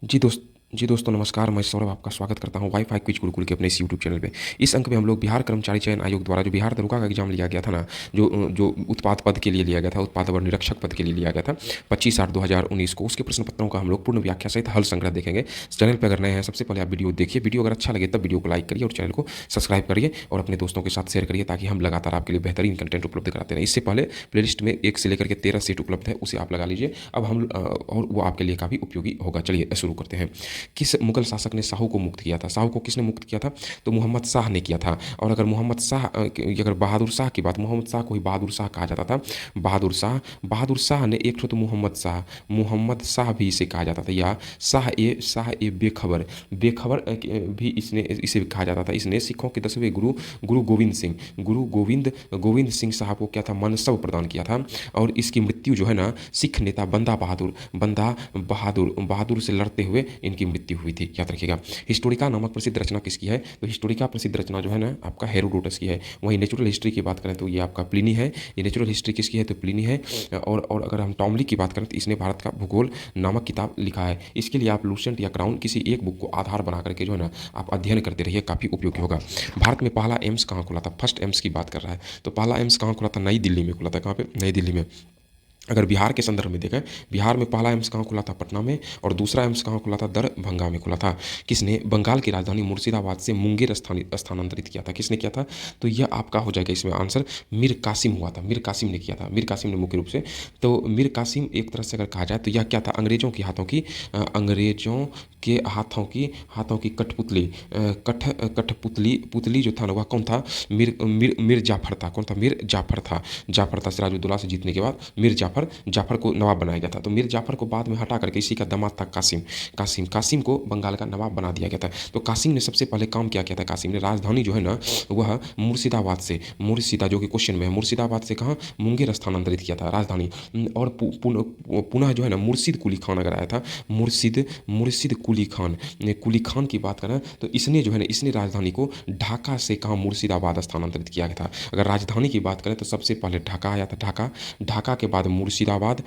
जी दोस्तों नमस्कार। मैं सौरभ आपका स्वागत करता हूं वाईफाई क्विज गुरुकुल के अपने इस यूट्यूब चैनल पे। इस अंक में हम लोग बिहार कर्मचारी चयन आयोग द्वारा जो बिहार दरोगा का एग्जाम लिया गया था ना, जो जो उत्पाद पद के लिए लिया गया था, उत्पाद और निरीक्षक पद के लिए लिया गया था 25/8/2019 को, उसके प्रश्न पत्रों का हम लोग पूर्ण व्याख्या सहित हल संग्रह देखेंगे। चैनल पर अगर नए हैं सबसे पहले आप वीडियो देखिए, वीडियो अगर अच्छा लगे तब वीडियो को लाइक करिए और चैनल को सब्सक्राइब करिए और अपने दोस्तों के साथ शेयर करिए ताकि हम लगातार आपके लिए बेहतरीन कंटेंट उपलब्ध कराते रहें। इससे पहले प्लेलिस्ट में 1 से लेकर के 13 सेट उपलब्ध है, उसे आप लगा लीजिए। अब हम और वो आपके लिए काफ़ी उपयोगी होगा। चलिए शुरू करते हैं। किस मुगल शासक ने शाहू को मुक्त किया था? शाहू को किसने मुक्त किया था? तो मोहम्मद शाह ने किया था। और अगर मोहम्मद शाह अगर बहादुर शाह की बात, मोहम्मद शाह को ही बहादुर शाह कहा जाता था। बहादुर शाह ने एक तो मोहम्मद शाह भी इसे कहा जाता था, या शाह ए बेखबर भी इसने इसे कहा जाता था। इसने सिखों के 10वें गुरु गोविंद सिंह साहब को क्या था, मनसब प्रदान किया था। और इसकी मृत्यु जो है ना, सिख नेता बंदा बहादुर से लड़ते हुए इनकी मृत्यु हुई थी, याद रखिएगा। हिस्टोरिका नामक प्रसिद्ध रचना किसकी है? तो हिस्टोरिका प्रसिद्ध रचना जो है ना आपका हेरोडोटस की है। वहीं नेचुरल हिस्ट्री की बात करें तो ये आपका प्लिनी है। ये नेचुरल हिस्ट्री किसकी है? तो प्लिनी है। और अगर हम टॉमली की बात करें तो इसने भारत का भूगोल नामक किताब लिखा है। इसके लिए आप लूसेंट या क्राउन किसी एक बुक को आधार बना करके जो है ना आप अध्ययन करते रहिए, काफ़ी उपयोगी होगा। भारत में पहला एम्स कहाँ खुला था? फर्स्ट एम्स की बात कर रहा है। तो पहला एम्स कहाँ खुला था? नई दिल्ली में खुला था। कहाँ पे? नई दिल्ली में। अगर बिहार के संदर्भ में देखें, बिहार में पहला एम्स कहाँ खुला था? पटना में। और दूसरा एम्स कहाँ खुला था? दरभंगा में खुला था। किसने बंगाल की राजधानी मुर्शिदाबाद से मुंगेर स्थानांतरित किया था? किसने किया था? तो यह आपका हो जाएगा इसमें आंसर, मीर कासिम हुआ था। मीर कासिम ने किया था, मीर कासिम ने मुख्य रूप से। तो मीर कासिम एक तरह से अगर कहा जाए तो यह क्या था? अंग्रेजों के हाथों की कठपुतली जो था ना, वह कौन था? मीर जाफर था। कौन था? मीर जाफर था। सिराजुद्दौला से जीतने के बाद मीर जाफर को नवाब बनाया गया था। तो मीर जाफर को बाद में हटा करके इसी का दामाद था कासिम को बंगाल का नवाब बना दिया गया था। तो कासिम ने सबसे पहले काम क्या किया था? कासिम ने राजधानी जो है ना वह मुर्शिदा जो कि क्वेश्चन में है, मुर्शिदाबाद से कहाँ? मुंगेर स्थानांतरित किया था राजधानी। और पुनः जो है ना मुर्शिद कुली खान अगर आया था, मुर्शिद कुली खान की बात करें तो इसने जो है ना, इसने राजधानी को ढाका से कहाँ? मुर्शिदाबाद स्थानांतरित किया गया था। अगर राजधानी की बात करें तो सबसे पहले ढाका आया था। ढाका के बाद मुर्शिदाबाद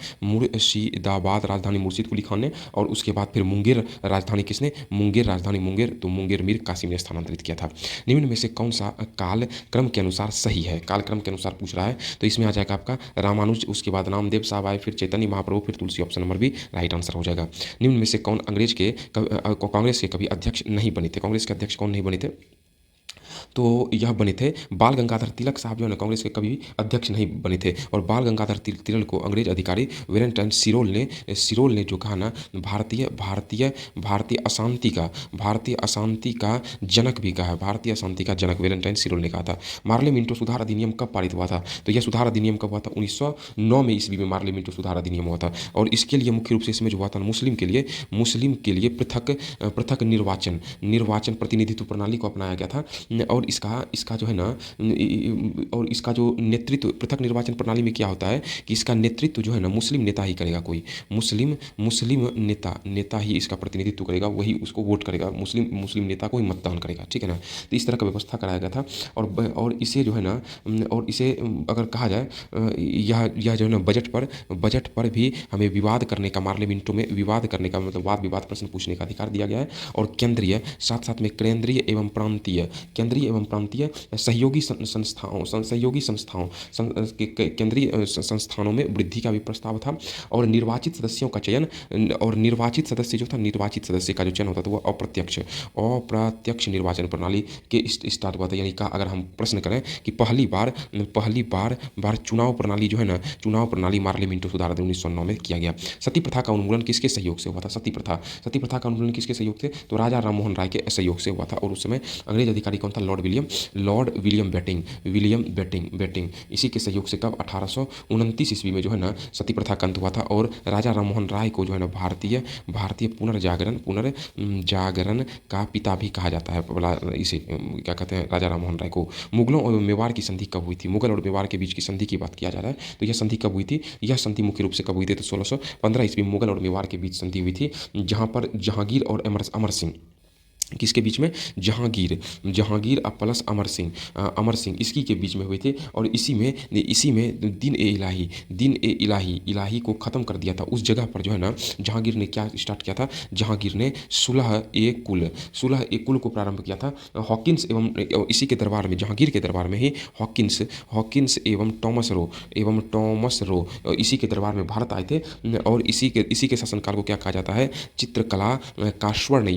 राजधानी मुर्शिद कुली खान ने। और उसके बाद फिर मुंगेर राजधानी किसने? मुंगेर। तो मुंगेर मीर कासिम ने स्थानांतरित किया था। निम्न में से कौन सा काल क्रम के अनुसार सही है? काल क्रम के अनुसार पूछ रहा है। तो इसमें आ जाएगा आपका रामानुज, उसके बाद रामदेव साहब आए, फिर चैतन्य महाप्रभु, फिर Tulsi. Option number B right answer हो जाएगा। निम्न में से कौन कांग्रेस के कभी अध्यक्ष नहीं बने थे? कांग्रेस के अध्यक्ष कौन नहीं बने थे? तो यह बने थे बाल गंगाधर तिलक साहब, जो है ना कांग्रेस के कभी अध्यक्ष नहीं बने थे। और बाल गंगाधर तिलक को अंग्रेज अधिकारी वेलेंटाइन सिरोल ने जो कहा ना, भारतीय अशांति का जनक भी कहा है। भारतीय अशांति का जनक वेलेंटाइन सिरोल ने कहा था। मार्ले मिंटो सुधार अधिनियम कब पारित हुआ था? तो यह सुधार अधिनियम कब हुआ था? 1909 में ईस्वी में मार्ले मिंटो सुधार अधिनियम हुआ था। और इसके लिए मुख्य रूप से इसमें जो हुआ था मुस्लिम के लिए पृथक निर्वाचन प्रतिनिधित्व प्रणाली को अपनाया गया था। और इसका जो है ना, और इसका जो नेतृत्व पृथक निर्वाचन प्रणाली में क्या होता है कि इसका नेतृत्व जो है ना मुस्लिम नेता ही करेगा। कोई मुस्लिम नेता ही इसका प्रतिनिधित्व करेगा, वही उसको वोट करेगा, मुस्लिम नेता को ही मतदान करेगा, ठीक है ना। तो इस तरह का व्यवस्था कराया गया था। और इसे जो है ना, और इसे अगर कहा जाए यह जो है ना बजट पर भी हमें विवाद करने का, पार्लियामेंटों में विवाद करने का मतलब वाद विवाद प्रश्न पूछने का अधिकार दिया गया है। और केंद्रीय साथ में केंद्रीय एवं प्रांतीय सहयोगी संस्थाओं केंद्रीय संस्थानों में वृद्धि का भी प्रस्ताव था। और निर्वाचित सदस्यों का चयन, और निर्वाचित सदस्य का जो चयन होता था वह अप्रत्यक्ष निर्वाचन प्रणाली के स्टार्ट हुआ था। यानी का अगर हम प्रश्न करें कि पहली बार चुनाव प्रणाली जो है ना, चुनाव प्रणाली पार्लियामेंटो सुधार 1909 में किया गया। सती प्रथा का उन्मूलन किसके सहयोग से हुआ था? सती प्रथा का उन्मूलन किसके सहयोग से? तो राजा राममोहन राय के सहयोग से हुआ था। और उस समय अंग्रेज अधिकारी कौन था? लॉर्ड विलियम बेटिंग इसी के सहयोग से कब? 1829 ईस्वी में जो है ना सती प्रथा का अंत हुआ था। और राजा राममोहन राय को जो है ना भारतीय पुनर्जागरण का पिता भी कहा जाता है। इसे क्या कहते हैं? राजा राममोहन राय को। मुगलों और मेवाड़ की संधि कब हुई थी? मुगल और मेवाड़ के बीच की संधि की बात किया जा रहा है। तो यह संधि कब हुई थी? यह संधि मुख्य रूप से कब हुई थी? तो 1615 ईस्वी मुगल और मेवाड़ के बीच संधि हुई थी, जहाँ पर जहांगीर और अमर सिंह किसके बीच में? जहांगीर, जहांगीर प्लस अमर सिंह इसी के बीच में हुए थे। और इसी में दिन ए इलाही इलाही को ख़त्म कर दिया था। उस जगह पर जो है ना जहांगीर ने क्या स्टार्ट किया था? जहांगीर ने सुलह ए कुल को प्रारंभ किया था। हॉकिंस एवं इसी के दरबार में, जहांगीर के दरबार में ही हॉकिंस एवं टॉमस रो इसी के दरबार में भारत आए थे। और इसी के शासनकाल को क्या कहा जाता है? चित्रकला का स्वर्ण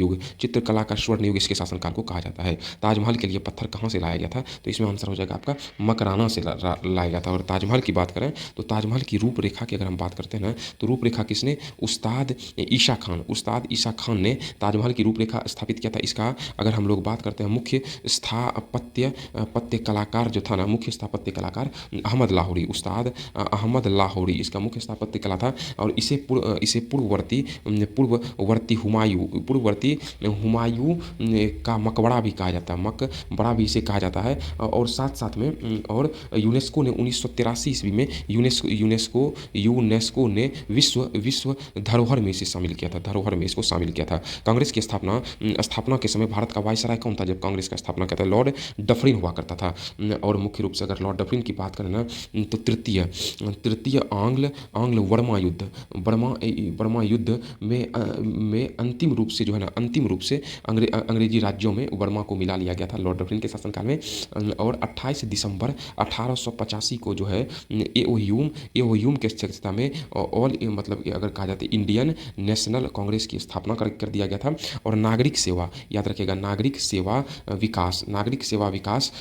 युग इसके शासनकाल को कहा जाता है। ताजमहल के लिए पत्थर कहाँ से लाया गया था? तो इसमें आंसर हो जाएगा आपका मकराना से लाया गया था। और ताजमहल की बात करें तो ताजमहल की रूपरेखा की अगर हम बात करते हैं ना, तो रूपरेखा किसने? उस्ताद ईसा खान ने ताजमहल की रूपरेखा स्थापित किया था। इसका अगर हम लोग बात करते हैं मुख्य स्थापत्य कलाकार जो था ना, मुख्य स्थापत्य कलाकार अहमद लाहौरी, उस्ताद अहमद लाहौरी इसका मुख्य स्थापत्य कला था। और इसे पूर्ववर्ती हुमायूं का मकबरा भी कहा जाता है, मकबरा भी इसे कहा जाता है। और साथ में और यूनेस्को ने 1983 ईस्वी में यूनेस्को ने विश्व धरोहर में इसे शामिल किया था, धरोहर में इसको शामिल किया था। कांग्रेस की स्थापना के समय भारत का वायसराय कौन था? जब कांग्रेस का स्थापना किया था, लॉर्ड डफरिन हुआ करता था। और मुख्य रूप से अगर लॉर्ड डफरिन की बात करें ना, तो तृतीय आंग्ल बर्मा युद्ध में अंतिम रूप से जो है ना, अंग्रेजी राज्यों में बर्मा को मिला लिया गया था लॉर्ड डफरिन के शासनकाल में। और 28 दिसंबर 1885 को जो है एओह्यूम के अध्यक्षता में ऑल मतलब अगर कहा जाता है इंडियन नेशनल कांग्रेस की स्थापना कर दिया गया था। और नागरिक सेवा, याद रखिएगा, नागरिक सेवा विकास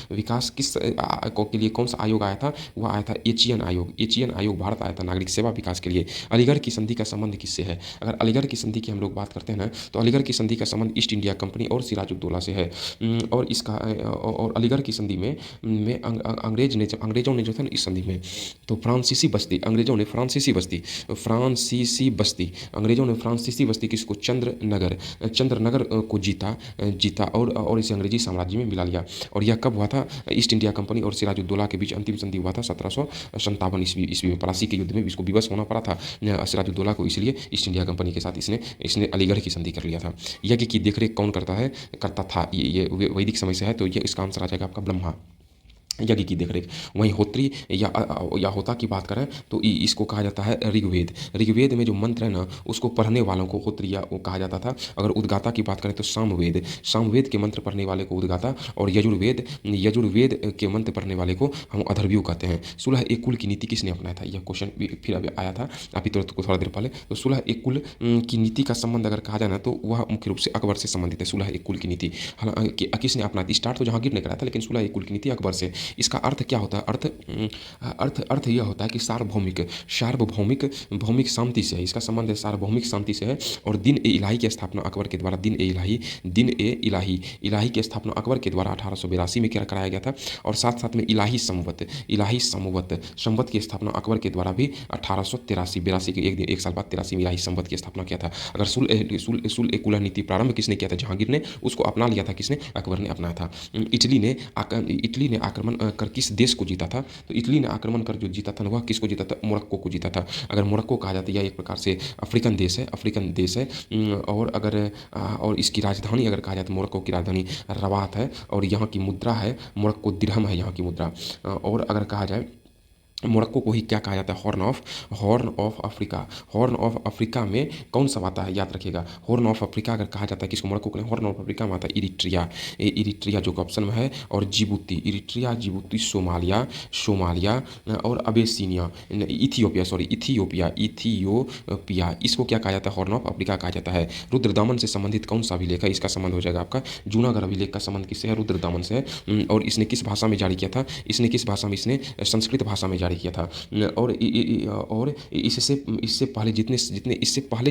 किस के लिए कौन सा आयोग आया था? वह आया था एशियन आयोग भारत आया था नागरिक सेवा विकास के लिए। अलीगढ़ की संधि का संबंध किससे है? अगर अलीगढ़ की संधि की हम लोग बात करते हैं ना, तो अलीगढ़ की संधि का संबंध ईस्ट इंडिया कंपनी और सिराजुद्दौला से है। और अलीगढ़ की संधि में अंग्रेजों ने जो था ना इस संधि में, तो अंग्रेजों ने फ्रांसीसी बस्ती किसको? चंद्रनगर को जीता और इसे अंग्रेजी साम्राज्य में मिला लिया। और यह कब हुआ था? ईस्ट इंडिया कंपनी और सिराजुद्दौला के बीच अंतिम संधि हुआ था 1757 ईस्वी में। प्लासी के युद्ध में इसको विवश होना पड़ा था सिराजुद्दौला को, इसलिए ईस्ट इंडिया कंपनी के साथ इसने अलीगढ़ की संधि कर लिया था। यज्ञ की देखरेख कौन करता था? ये वैदिक समय से है, तो ये इसका आंसर आ जाएगा आपका ब्रह्मा, यज्ञ की देखरेख। वहीं होत्री या होता की बात करें तो इसको कहा जाता है ऋग्वेद में जो मंत्र है ना, उसको पढ़ने वालों को होत्रिया कहा जाता था। अगर उद्गाता की बात करें तो सामवेद के मंत्र पढ़ने वाले को उद्गाता, और यजुर्वेद के मंत्र पढ़ने वाले को हम अधर्व्यू कहते हैं। सुलह ए कुल की नीति किसने अपनाया था? यह क्वेश्चन फिर अभी आया था अभी तुरंत को थोड़ा देर पहले। तो सुलह ए कुल की नीति का संबंध अगर कहा जाए ना, तो वह मुख्य रूप से अकबर से संबंधित है। सुलह ए कुल की नीति हालांकि किसने अपनाई थी? स्टार्ट तो जहांगीर ने कराया था, लेकिन सुलह ए कुल की नीति अकबर से। इसका अर्थ क्या होता है? अर्थ यह होता है कि सार्वभौमिक शांति से है, इसका संबंध है सार्वभौमिक शांति से है। और दिन ए इलाही की स्थापना अकबर के द्वारा दिन ए इलाही की स्थापना अकबर के द्वारा 1882 में कराया गया था। और साथ में इलाही संवत की स्थापना अकबर के द्वारा भी 1882 के एक साल बाद 83 में इलाही संवत की स्थापना किया था। अगर सुल ए कुला नीति प्रारंभ किसने किया था? जहांगीर ने। उसको अपना लिया था किसने? अकबर ने अपनाया था। इटली ने आक्रमण कर किस देश को जीता था? तो इटली ने आक्रमण कर जो जीता था वह किसको जीता था? मोरक्को को जीता था। अगर मोरक्को कहा जाता है यह एक प्रकार से अफ्रीकन देश है। और इसकी राजधानी अगर कहा जाए तो मोरक्को की राजधानी रबात है। और यहाँ की मुद्रा है मोरक्को दिरहम है यहाँ की मुद्रा। और अगर कहा जाए मोरक्को को ही क्या कहा जाता है? हॉर्न ऑफ अफ्रीका में कौन सा आता है? याद रखिएगा, हॉर्न ऑफ अफ्रीका अगर कहा जाता है किसको? मोरक्को को। हॉर्न ऑफ अफ्रीका में आता है इरिट्रिया जो ऑप्शन में है, और जिबूती, सोमालिया और अबेसिनिया, इथियोपिया इसको क्या कहा जाता है? हॉर्न ऑफ अफ्रीका कहा जाता है। रुद्रदामन से संबंधित कौन सा अभिलेख है? इसका संबंध हो जाएगा आपका जूनागढ़ अभिलेख का संबंध किससे है? रुद्रदामन से है। और इसने किस भाषा में जारी किया था? इसने संस्कृत भाषा में जारी किया था। और इससे पहले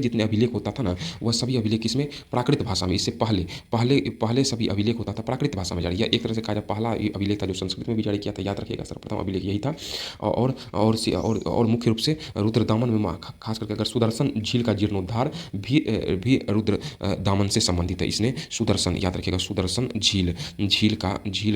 जितने अभिलेख होता था ना, वह सभी अभिलेख इसमें प्राकृत भाषा में, इससे पहले सभी अभिलेख होता था प्राकृत भाषा में जारी। या एक तरह से कहा जाए पहला अभिलेख था जो संस्कृत में भी जारी किया था। याद रखिएगा सर्वप्रथम अभिलेख यही था। और मुख्य रूप से रुद्रदामन में खास करके अगर सुदर्शन झील का जीर्णोद्धार भी रुद्रदामन से संबंधित है। इसने सुदर्शन, याद रखिएगा, सुदर्शन झील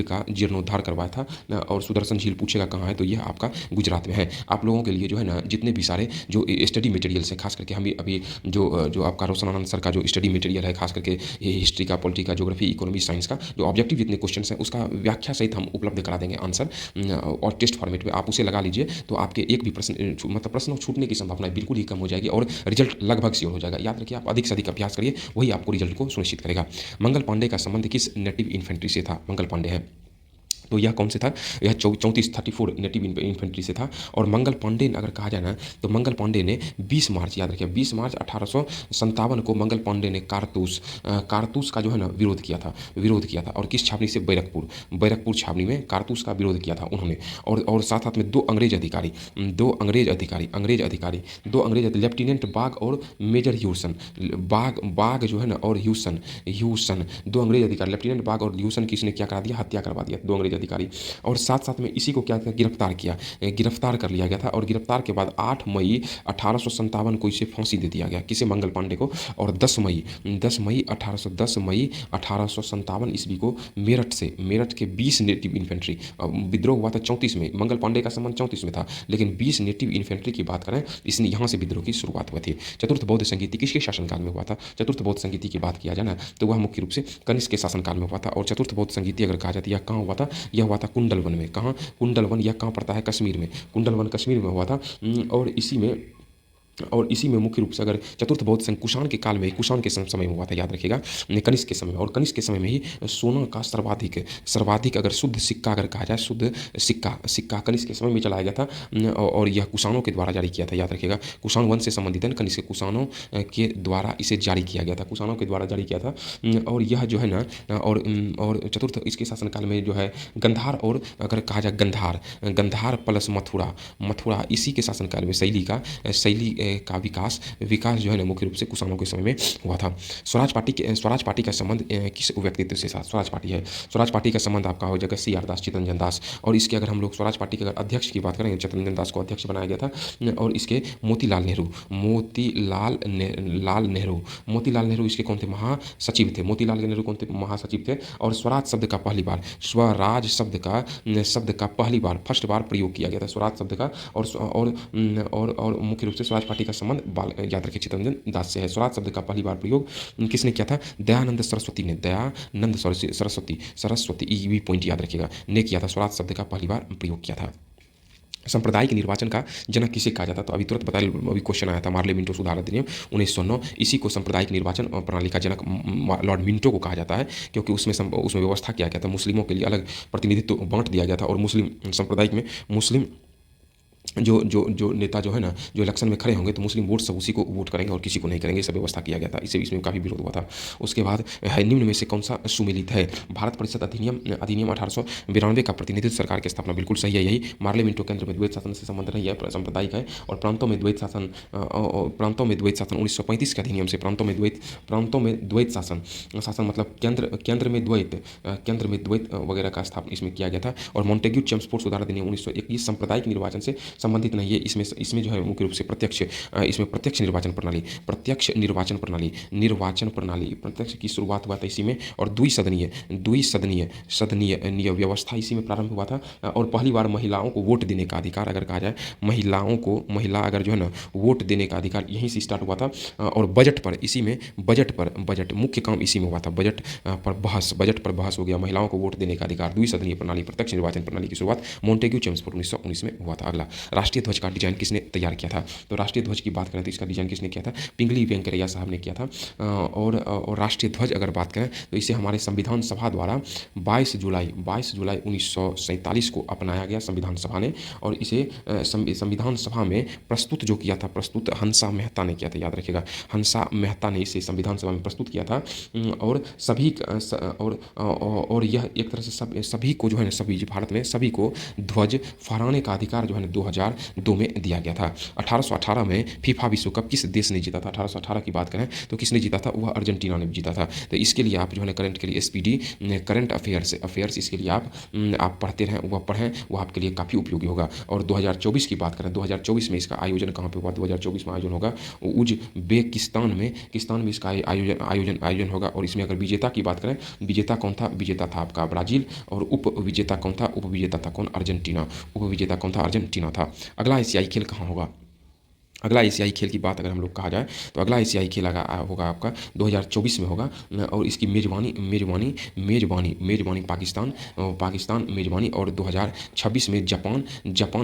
का जीर्णोद्धार करवाया था। और सुदर्शन झील पूछेगा कहाँ है, तो यह आपका गुजरात में है। आप लोगों के लिए जो है ना जितने भी सारे जो स्टडी मटेरियल्स हैं, खास करके हम अभी जो आपका रोशन आनंद सर का जो स्टडी मटेरियल है, खास करके ये हिस्ट्री का, पॉलिटी का, ज्योग्राफी, इकोनॉमी, साइंस का जो ऑब्जेक्टिव जितने क्वेश्चन हैं उसका व्याख्या सहित हम उपलब्ध करा देंगे आंसर, और टेस्ट फॉर्मेट में आप उसे लगा लीजिए तो आपके एक भी प्रश्न मतलब प्रश्न छूटने की संभावना बिल्कुल ही कम हो जाएगी और रिजल्ट लगभग श्योर हो जाएगा। याद रखिए, आप अधिक से अधिक अभ्यास करिए, वही आपको रिजल्ट को सुनिश्चित करेगा। मंगल पांडे का संबंध किस नेटिव इन्फेंट्री से था? मंगल पांडे है तो यह कौन से था? यह 34 नेटिव इन्फेंट्री से था। और मंगल पांडे अगर कहा जाए ना तो मंगल पांडे ने 20 मार्च, याद रखिए 20 मार्च 1857 को मंगल पांडे ने कारतूस का जो है ना विरोध किया था। और किस छावनी से? बैरकपुर छावनी में कारतूस का विरोध किया था उन्होंने। और साथ साथ में दो अंग्रेज अधिकारी लेफ्टिनेंट बाग और मेजर ह्यूसन, बाग जो है ना और ह्यूसन दो अंग्रेज अधिकारी, लेफ्टिनेंट बाग और ह्यूसन किसने क्या करा दिया? हत्या करवा दिया, दो अंग्रेज अधिकारी। और साथ साथ में इसी को क्या गिरफ्तार कर लिया गया था। और गिरफ्तार के बाद 8 मई 1857 को इसे फांसी दे दिया गया, किसे? मंगल पांडे को। और 10 मई 1857 ईस्वी को मेरठ के 20 नेटिव इन्फेंट्री, विद्रोह हुआ था 34 में। मंगल पांडे का संबंध 34 में था, लेकिन 20 नेटिव इन्फेंट्री की बात करें इसने यहाँ से विद्रोह की शुरुआत हुई थी। चतुर्थ बौद्ध संगीति किसके शासनकाल में हुआ था? चतुर्थ बौद्ध संगीति की बात किया जाए ना तो वह मुख्य रूप से कनिष्क के शासनकाल में हुआ था। और चतुर्थ बौद्ध संगीति अगर कहा जाती है कहाँ हुआ था? यह हुआ था कुंडलवन में। कहाँ? कुंडलवन। यह कहाँ पड़ता है? कश्मीर में। कुंडलवन कश्मीर में हुआ था। और इसी में मुख्य रूप से अगर चतुर्थ बौद्ध संघ कुषाण के काल में, कुषाण के समय में हुआ था, याद रखिएगा, कनिष्क के समय में। और कनिष्क के समय में ही सोना का सर्वाधिक अगर शुद्ध सिक्का अगर कहा जाए, शुद्ध सिक्का कनिष्क के समय में चलाया गया था। और यह कुषाणों के द्वारा जारी किया था, याद रखिएगा। कुषाण वंश से संबंधित है, कनिष्क कुषाणों के द्वारा इसे जारी किया गया था, कुषाणों के द्वारा जारी किया था। और यह जो है ना और चतुर्थ इसके शासनकाल में जो है गंधार, और अगर कहा जाए गंधार प्लस मथुरा इसी के शासनकाल में शैली का विकास जो है ना मुख्य रूप से कुषाणों के समय में हुआ था। स्वराज पार्टी का संबंध किस व्यक्तित्व से था? स्वराज पार्टी का संबंध आपका हो जाएगा सी आर दास, चित्तरंजन दास। और इसके अगर हम लोग स्वराज पार्टी के अगर अध्यक्ष की बात करें, चित्तरंजन दास को अध्यक्ष बनाया गया था। और इसके मोतीलाल नेहरू इसके कौन थे? महासचिव थे। मोतीलाल नेहरू कौन थे? महासचिव थे। और स्वराज शब्द का पहली बार फर्स्ट बार प्रयोग किया गया था, स्वराज शब्द का। और मुख्य रूप से स्वराज पार्टी का संबंध याद रखिए चित्तरंजन दास से है। स्वराज शब्द का पहली बार प्रयोग किसने किया था? दयानंद सरस्वती ये भी पॉइंट याद रखिएगा, ने किया था। स्वराज शब्द का पहली बार प्रयोग किया था। सांप्रदायिक निर्वाचन का जनक किसे कहा जाता? तो अभी तुरंत बताया, अभी क्वेश्चन आया था, मार्ले मिंटो सुधार अधिनियम 1909। इसी को सांप्रदायिक निर्वाचन प्रणाली का जनक लॉर्ड मिंटो को कहा जाता है, क्योंकि उसमें व्यवस्था किया गया था, मुस्लिमों के लिए अलग प्रतिनिधित्व बांट दिया गया था। और मुस्लिम सांप्रदायिक में मुस्लिम जो नेता जो है ना, जो इलेक्शन में खड़े होंगे तो मुस्लिम वोट सब उसी को वोट करेंगे और किसी को नहीं करेंगे, सब व्यवस्था किया गया था। इसमें काफ़ी विरोध हुआ था। उसके बाद है निम्न में से कौन सा सुमेलित है? भारत परिषद अधिनियम 1892 का प्रतिनिधित्व सरकार की स्थापना, बिल्कुल सही है। यही मार्ले मिंटो केंद्र में द्वैत शासन से संबंध नहीं है, सांप्रदायिक है। और प्रांतों में द्वैत शासन 1935 के अधिनियम से प्रांतों में द्वैत शासन मतलब केंद्र में द्वैत वगैरह का स्थापना इसमें किया गया था। और मॉन्टेग्यू चेम्सफोर्ड सुधार अधिनियम 1921 सांप्रदायिक निर्वाचन से संबंधित नहीं है। इसमें जो है मुख्य रूप से प्रत्यक्ष निर्वाचन प्रणाली प्रत्यक्ष की शुरुआत हुआ था इसी में। और द्विसदनीय व्यवस्था इसी में प्रारंभ हुआ था। और पहली बार महिलाओं को वोट देने का अधिकार अगर कहा जाए, महिला अगर जो है ना वोट देने का अधिकार यहीं से स्टार्ट हुआ था। और बजट मुख्य काम इसी में हुआ था। बजट पर बहस हो गया, महिलाओं को वोट देने का अधिकार, द्विसदनीय प्रणाली, प्रत्यक्ष निर्वाचन प्रणाली की शुरुआत मॉन्टेग्यू चेम्सफोर्ड 1919 में हुआ था। अगला, राष्ट्रीय ध्वज का डिजाइन किसने तैयार किया था? तो राष्ट्रीय ध्वज की बात करें तो इसका डिजाइन किसने किया था? पिंगली वेंकैया साहब ने किया था। और राष्ट्रीय ध्वज अगर बात करें तो इसे हमारे संविधान सभा द्वारा 22 जुलाई 1947 को अपनाया गया संविधान सभा ने। और इसे संविधान सभा में प्रस्तुत हंसा मेहता ने किया था, याद रखिएगा, हंसा मेहता ने इसे संविधान सभा में प्रस्तुत किया था। और यह एक तरह से सभी को जो है ना, सभी भारत में सभी को ध्वज फहराने का अधिकार जो है ना 2002 में दिया गया था। 1818 में फीफा विश्व कप किस देश ने जीता था? 1818 की बात करें तो किसने जीता था? वह अर्जेंटीना ने जीता था। तो इसके लिए आप जो है ना करंट के लिए SPD करंट अफेयर्स इसके लिए आप पढ़ते रहें, वह पढ़ें, वो आपके लिए काफ़ी उपयोगी होगा। और 2024 की बात करें, 2024 में इसका आयोजन कहाँ पे हुआ? 2024 में आयोजन होगा उज्बेकिस्तान में इसका आयोजन होगा। और इसमें अगर विजेता की बात करें, विजेता कौन था? विजेता था आपका ब्राज़ील, और उप विजेता कौन था? उप विजेता था कौन? अर्जेंटीना। उप विजेता कौन था? अर्जेंटीना था। अगला एशियाई खेल कहाँ होगा? अगला एशियाई खेल की बात अगर हम लोग कहा जाए तो अगला एशियाई खेल होगा आपका 2024 में होगा। और इसकी मेजबानी पाकिस्तान मेजबानी। और 2026 में जापान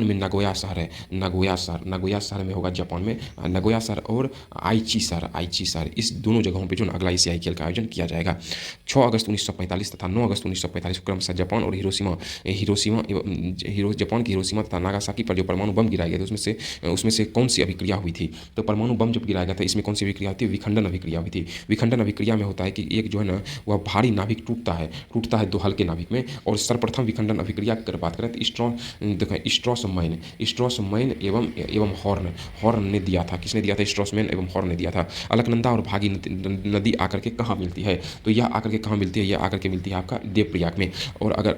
में नगोया शहर है, नगोया शहर में होगा जापान में, नगोया शहर और आइची शहर, इस दोनों जगहों पे जो ना अगला एशियाई खेल का आयोजन किया जाएगा। 6 अगस्त 1945 तथा 9 अगस्त 1945 क्रमशः जापान और जापान की हिरोशिमा तथा नागासाकी पर जो परमाणु बम गिराए गए थे उसमें से कौन सी अभिक्रिया हुई थी? तो परमाणु बम जब गिराया गया था इसमें कौन सी अभिक्रिया हुई थी? विखंडन अभिक्रिया हुई थी। विखंडन अभिक्रिया में होता है कि एक जो है ना वह भारी नाभिक टूटता है 2 हल्के नाभिक में। और सर्वप्रथम विखंडन अभिक्रिया की बात करें तो स्ट्रॉसमैन एवं हॉर्न ने दिया था। किसने दिया था? स्ट्रॉसमैन एवं हॉर्न ने दिया था। अलकनंदा और भागी नदी आकर के कहाँ मिलती है? तो यह आकर के कहाँ मिलती है? यह आकर के मिलती है आपका देवप्रयाग में। और अगर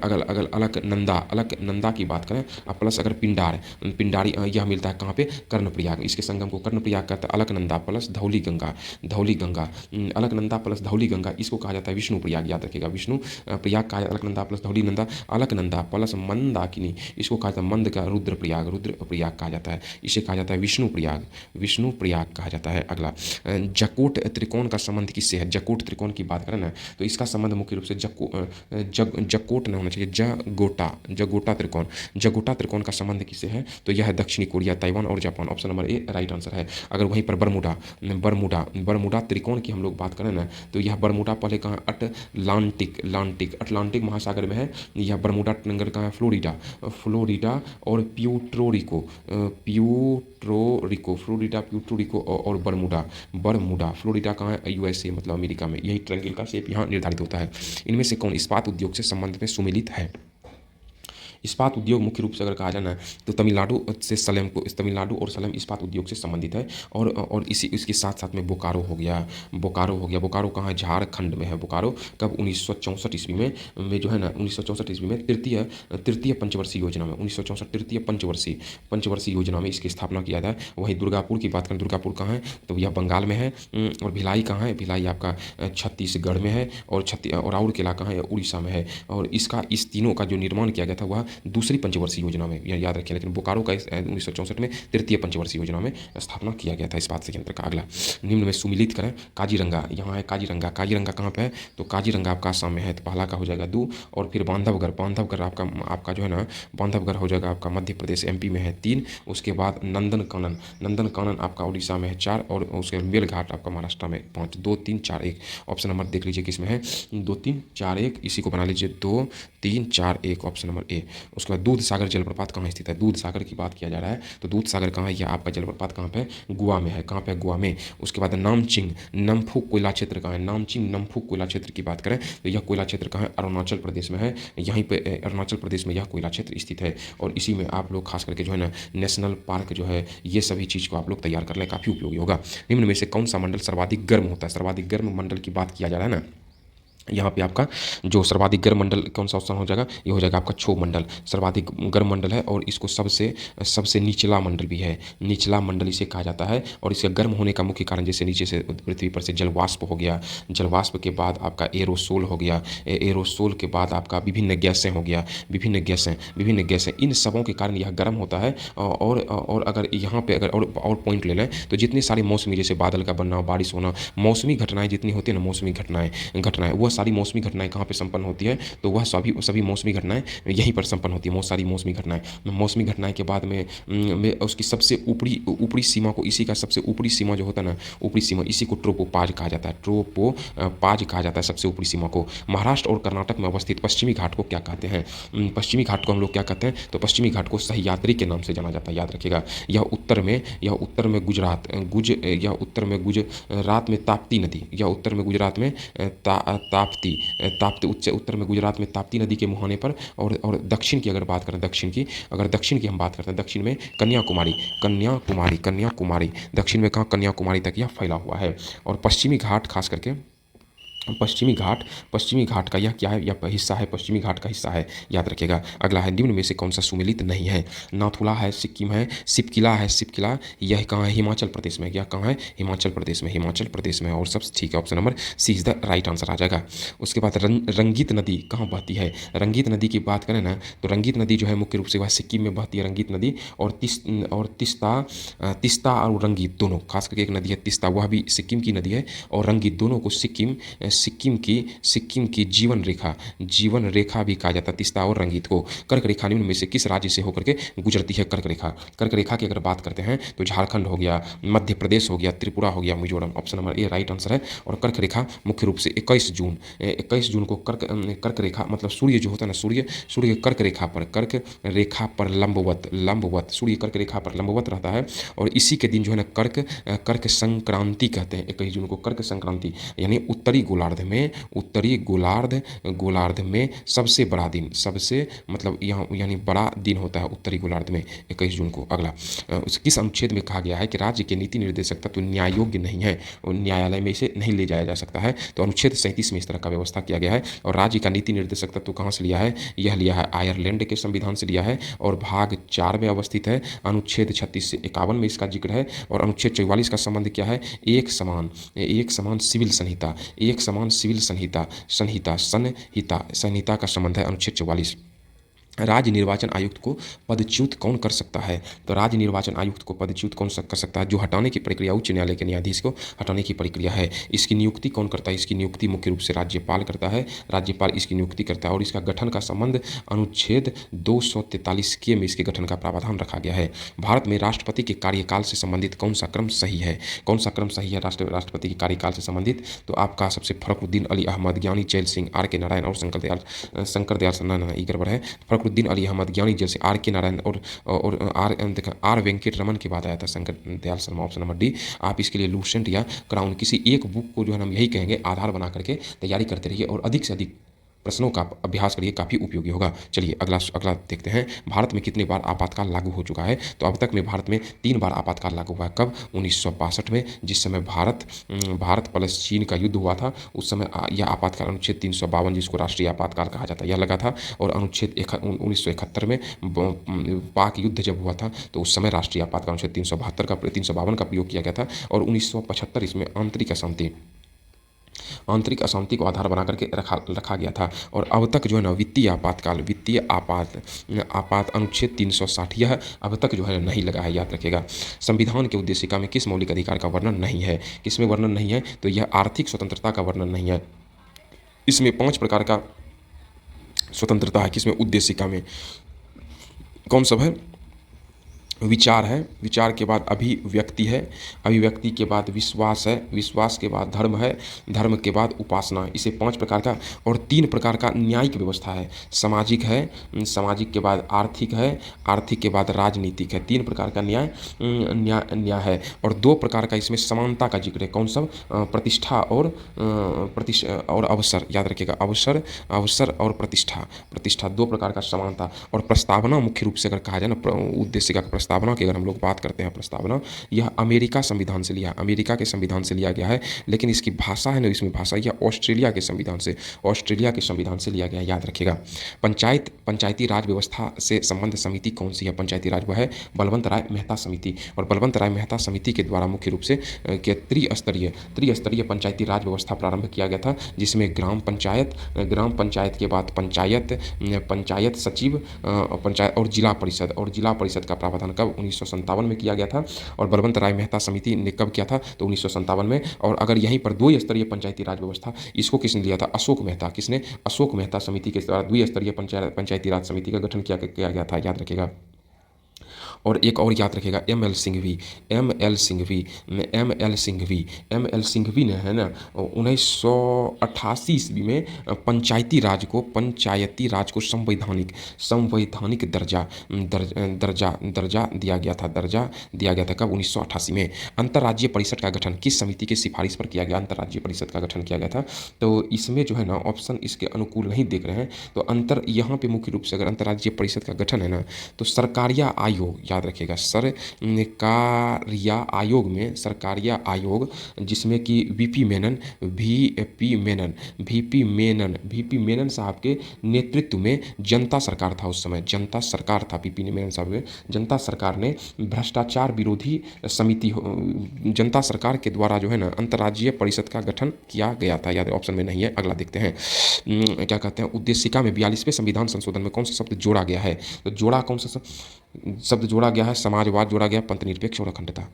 अलकनंदा की बात करें प्लस अगर पिंडारी यह मिलता है कहाँ पे? कर्णप्रयाग। इसके संगम को कर्णप्रयाग कहता है। अलकनंदा प्लस धौली गंगा अलकनंदा प्लस धौली गंगा, इसको कहा जाता है विष्णु प्रयाग। याद रखिएगा, विष्णु प्रयाग कहा जाता है। अलकनंदा प्लस धौली नंदा, अलकनंदा प्लस मंदाकिनी, इसको कहा जाता है मंद का रुद्र प्रयाग कहा जाता है। इसे कहा जाता है विष्णु प्रयाग कहा जाता है। अगला जकोट त्रिकोण का संबंध किससे है? जकोट त्रिकोण की बात करें ना तो इसका संबंध मुख्य रूप से जकोट न होना चाहिए, जगोटा त्रिकोण का संबंध किससे है? तो यह है दक्षिणी कोरिया, ताइवान और Japan. Option number A right answer है। अगर वहीं पर बरमूडा त्रिकोण की हम लोग बात करें ना तो यह बरमूडा पहले कहाँ? अटलांटिक महासागर में है। यह बरमूडा ट्रायंगल कहाँ है? फ्लोरिडा और प्यूर्टो और बरमूडा। फ्लोरिडा कहाँ है? USA मतलब अमेरिका में। यही ट्रायंगल का शेप यहाँ निर्धारित होता है। इनमें से कौन इस्पात उद्योग से संबंध में सुमेलित है? इस्पात उद्योग मुख्य रूप से अगर कहा जाए ना तो तमिलनाडु और सलेम इस्पात उद्योग से संबंधित है। और इसके साथ में बोकारो हो गया। बोकारो कहाँ है? झारखंड में है बोकारो। कब? 1964 ईस्वी में जो है ना 1964 ईस्वी में तृतीय पंचवर्षीय योजना में 1964 तृतीय पंचवर्षीय योजना में इसकी स्थापना किया था। वहीं दुर्गापुर की बात करें, दुर्गापुर कहाँ है? तो यह बंगाल में है। और भिलाई कहाँ है? भिलाई आपका छत्तीसगढ़ में है। और राउरकेला कहाँ है? उड़ीसा में है। और इस तीनों का जो निर्माण किया गया था वह दूसरी पंचवर्षीय योजना में, यह याद रखिए। लेकिन बोकारो का 1964 में तृतीय पंचवर्षीय योजना में स्थापना किया गया था इस्पात संयंत्र का। अगला निम्न में सुमिलित करें। काजीरंगा, यहाँ है काजीरंगा कहाँ पे है? तो काजीरंगा आपका असम में है। तो पहला का हो जाएगा 2। और फिर बांधवगढ़ आपका जो है ना बांधवगढ़ हो जाएगा आपका मध्य प्रदेश MP में है 3। उसके बाद नंदनकानन आपका उड़ीसा में है 4। और उसके मेलघाट आपका महाराष्ट्र में 5। 2 3 4 1 ऑप्शन नंबर देख लीजिए किसमें है? 2 3 4 1, इसी को बना लीजिए 2 3 4 1 ऑप्शन नंबर ए। उसके बाद दूध सागर जलप्रपात कहाँ स्थित है? दूध सागर की बात किया जा रहा है तो दूध सागर कहाँ है? यह आपका जलप्रपात कहाँ पे है? गोवा में है। कहाँ पे? गोवा में। उसके बाद नामचिंग नमफुक कोयला क्षेत्र कहाँ है? नामचिंग नमफुक कोयला क्षेत्र की बात करें तो यह कोयला क्षेत्र कहाँ है? अरुणाचल प्रदेश में है। यहीं पे अरुणाचल प्रदेश में यह कोयला क्षेत्र स्थित है। और इसी में आप लोग खास करके जो है ना नेशनल पार्क जो है ये सभी चीज़ को आप लोग तैयार कर लें, काफ़ी उपयोगी होगा। निम्न में से कौन सा मंडल सर्वाधिक गर्म होता है? सर्वाधिक गर्म मंडल की बात किया जा रहा है ना, यहाँ पे आपका जो सर्वाधिक गर्म मंडल कौन सा ऑप्शन हो जाएगा? ये हो जाएगा आपका क्षोभ मंडल। सर्वाधिक गर्म मंडल है और इसको सबसे निचला मंडल भी है। निचला मंडल इसे कहा जाता है। और इसके गर्म होने का मुख्य कारण जैसे नीचे से पृथ्वी पर से जलवाष्प हो गया, जलवाष्प के बाद आपका एरोसोल हो गया, एरोसोल के बाद आपका विभिन्न गैसें हो गया, विभिन्न गैसें इन सबों के कारण यह गर्म होता है। और अगर यहाँ पे और पॉइंट ले लें तो जितनी सारी मौसमी जैसे बादल का बनना, बारिश होना, मौसमी घटनाएं जितनी होती है ना, मौसमी घटनाएं वह सारी मौसमी घटनाएं कहाँ पे संपन्न होती है? तो वह सभी मौसमी घटनाएं यहीं पर संपन्न होती है। बहुत सारी मौसमी घटनाएं के बाद में उसकी सबसे ऊपरी सीमा को, इसी का सबसे ऊपरी सीमा जो होता है ना, ऊपरी सीमा, इसी को ट्रोपोपाज कहा जाता है। ट्रोपोपाज कहा जाता है सबसे ऊपरी सीमा को। महाराष्ट्र और कर्नाटक में अवस्थित पश्चिमी घाट को क्या कहते हैं? पश्चिमी घाट को हम लोग क्या कहते हैं? तो पश्चिमी घाट को सह्याद्री के नाम से जाना जाता है। याद रखिएगा। यह उत्तर में गुजरात में ताप्ती नदी, यह उत्तर में गुजरात में ताप्ती ताप्ती उत्तर में गुजरात में ताप्ती नदी के मुहाने पर, और दक्षिण की अगर बात करें, दक्षिण की हम बात करते हैं, दक्षिण में कन्याकुमारी दक्षिण में कहाँ, कन्याकुमारी तक यह फैला हुआ है। और पश्चिमी घाट खास करके पश्चिमी घाट का यह क्या है, यह हिस्सा है, पश्चिमी घाट का हिस्सा है, याद रखिएगा। अगला है, निम्न में से कौन सा सुमेलित नहीं है? नाथुला है, सिक्किम है, सिपकिला यह कहाँ है? हिमाचल प्रदेश में। यह कहाँ है? हिमाचल प्रदेश में। और सब ठीक है, option number C is the right answer आ जाएगा। उसके बाद रंगीत नदी कहाँ बहती है? रंगीत नदी की बात करें ना, तो रंगीत नदी जो है मुख्य रूप से वह सिक्किम में बहती है, रंगीत नदी। और तिस्ता और रंगीत दोनों, खास करके एक नदी है तिस्ता, वह भी सिक्किम की नदी है, और रंगीत दोनों को सिक्किम की जीवन रेखा भी कहा जाता है, तिस्ता और रंगीत को। कर्क रेखा निम्न में से किस राज्य से होकर के गुजरती है? कर्क रेखा की अगर बात करते हैं तो झारखंड हो गया, मध्य प्रदेश हो गया, त्रिपुरा हो गया, Mizoram. Option number A right answer है। और कर्क रेखा मुख्य रूप से 21 जून को कर्क रेखा मतलब सूर्य जो होता है ना, सूर्य कर्क रेखा पर लंबवत सूर्य कर्क रेखा पर लंबवत रहता है। और इसी के दिन जो है ना कर्क संक्रांति कहते हैं, 21 जून को कर्क संक्रांति, यानी उत्तरी गोलार्ध में सबसे बड़ा दिन, सबसे मतलब यहाँ यानी बड़ा दिन होता है उत्तरी गोलार्ध में 21 जून को। अगला, किस अनुच्छेद में कहा गया है कि राज्य के नीति निर्देशक तत्व न्याय योग्य नहीं है और न्यायालय में इसे नहीं ले जाया जा सकता है? तो अनुच्छेद 37 में इस तरह का व्यवस्था किया गया है। और राज्य का नीति निर्देशक तत्व कहाँ से लिया है? यह लिया है आयरलैंड के संविधान से लिया है, और भाग 4 में अवस्थित है। अनुच्छेद 36 से 51 में इसका जिक्र है। और अनुच्छेद 44 का संबंध क्या है? एक समान सिविल संहिता का संबंध है अनुच्छेद 44। राज्य निर्वाचन आयुक्त को पदच्युत कौन कर सकता है? तो राज्य निर्वाचन आयुक्त को पदच्युत कौन कर सकता है? जो हटाने की प्रक्रिया उच्च न्यायालय के न्यायाधीश को हटाने की प्रक्रिया है। इसकी नियुक्ति कौन करता है? इसकी नियुक्ति मुख्य रूप से राज्यपाल करता है, राज्यपाल इसकी नियुक्ति करता है। और इसका गठन का संबंध अनुच्छेद 243 के में इसके गठन का प्रावधान रखा गया है। भारत में राष्ट्रपति के कार्यकाल से संबंधित कौन सा क्रम सही है? राष्ट्रपति के कार्यकाल से संबंधित? तो आपका सबसे फखरुद्दीन अली अहमद, ज्ञानी जैल सिंह, आर के नारायण और शंकर दयाल ये गड़बड़ है। फखरुद्दीन अली अहमद, ज्ञानी जैल सिंह, आर के नारायण और आर वेंकट रमन के बाद आया था Shankar Dayal Sharma. Option number D. आप इसके लिए लूसेंट या क्राउन किसी एक बुक को जो है हम यही कहेंगे आधार बना करके तैयारी करते रहिए और अधिक से अधिक प्रश्नों का अभ्यास करिए, काफ़ी उपयोगी होगा। चलिए अगला देखते हैं। भारत में कितने बार आपातकाल लागू हो चुका है? तो अब तक में भारत में 3 बार आपातकाल लागू हुआ है। कब? 1962 में, जिस समय भारत प्लस चीन का युद्ध हुआ था, उस समय यह आपातकाल अनुच्छेद 352 जिसको राष्ट्रीय आपातकाल कहा जाता है यह लगा था। और अनुच्छेद 1971 में पाक युद्ध जब हुआ था तो उस समय राष्ट्रीय आपातकाल अनुच्छेद 352 का प्रयोग किया गया था। और 1975 इसमें आंतरिक अशांति को आधार बना करके रखा गया था। और अब तक जो है ना वित्तीय आपात अनुच्छेद 360 यह अब तक जो है नहीं लगा है, याद रखिएगा। संविधान के उद्देशिका में किस मौलिक अधिकार का वर्णन नहीं है? किसमें वर्णन नहीं है? तो यह आर्थिक स्वतंत्रता का वर्णन नहीं है। इसमें 5 प्रकार का स्वतंत्रता है। किसमें? उद्देशिका में। कौन सब है? विचार है, विचार के बाद अभिव्यक्ति है, अभिव्यक्ति के बाद विश्वास है, विश्वास के बाद धर्म है, धर्म के बाद उपासना। इसे 5 प्रकार का। और 3 प्रकार का न्यायिक व्यवस्था है। सामाजिक है, सामाजिक के बाद आर्थिक है, आर्थिक के बाद राजनीतिक है। 3 प्रकार का न्याय है। और 2 प्रकार का इसमें समानता का जिक्र है। कौन सब? प्रतिष्ठा और अवसर, याद रखिएगा। अवसर और प्रतिष्ठा 2 प्रकार का समानता। और प्रस्तावना मुख्य रूप से अगर कहा जाए ना, उद्देशिका का प्रस्तावना की अगर हम लोग बात करते हैं, प्रस्तावना यह अमेरिका के संविधान से लिया गया है। लेकिन इसकी भाषा है ना, इसमें भाषा यह ऑस्ट्रेलिया के संविधान से लिया गया है, याद रखिएगा। पंचायती राज व्यवस्था से संबंध समिति कौन सी है? पंचायती राज वह है बलवंत राय मेहता समिति। और बलवंत राय मेहता समिति के द्वारा मुख्य रूप से त्रिस्तरीय पंचायती राज व्यवस्था प्रारंभ किया गया था, जिसमें ग्राम पंचायत के बाद पंचायत सचिव, पंचायत और जिला परिषद का प्रावधान कब? 1957 में किया गया था। और बलवंत राय मेहता समिति ने कब किया था? तो 1957 में। और अगर यहीं पर 2 स्तरीय पंचायती राज व्यवस्था, इसको किसने लिया था? अशोक मेहता। किसने? अशोक मेहता समिति के द्वारा 2 स्तरीय पंचायती राज समिति का गठन किया गया था, याद रखिएगा। और एक और याद रखिएगा, M L Singhvi. M L Singhvi M L Singhvi M L Singhvi ने है ना 1988 ईस्वी में पंचायती राज को संवैधानिक दर्जा दिया गया था। कब? 1988 में। अंतर्राज्यीय परिषद का गठन किस समिति की सिफारिश पर किया गया? अंतर्राज्यीय परिषद का गठन किया गया था। तो इसमें जो है ना ऑप्शन इसके अनुकूल नहीं देख रहे हैं, तो यहाँ पे मुख्य रूप से अगर अंतर्राज्यीय परिषद का गठन है ना, तो सरकारिया आयोग, याद रखिएगा, सरकारिया आयोग जिसमें कि वीपी मेनन साहब के नेतृत्व में जनता सरकार था। उस समय जनता सरकार था वीपी मेनन साहब के। जनता सरकार ने भ्रष्टाचार विरोधी समिति, जनता सरकार के द्वारा जो है ना अंतर्राज्यीय परिषद का गठन किया गया था। याद ऑप्शन में नहीं है। अगला देखते हैं, क्या कहते हैं, उद्देशिका में 42वें संविधान संशोधन में कौन सा शब्द जोड़ा गया है? तो कौन सा शब्द जोड़ा गया है? समाजवाद जोड़ा गया, पंथ निरपेक्ष और अखंडता।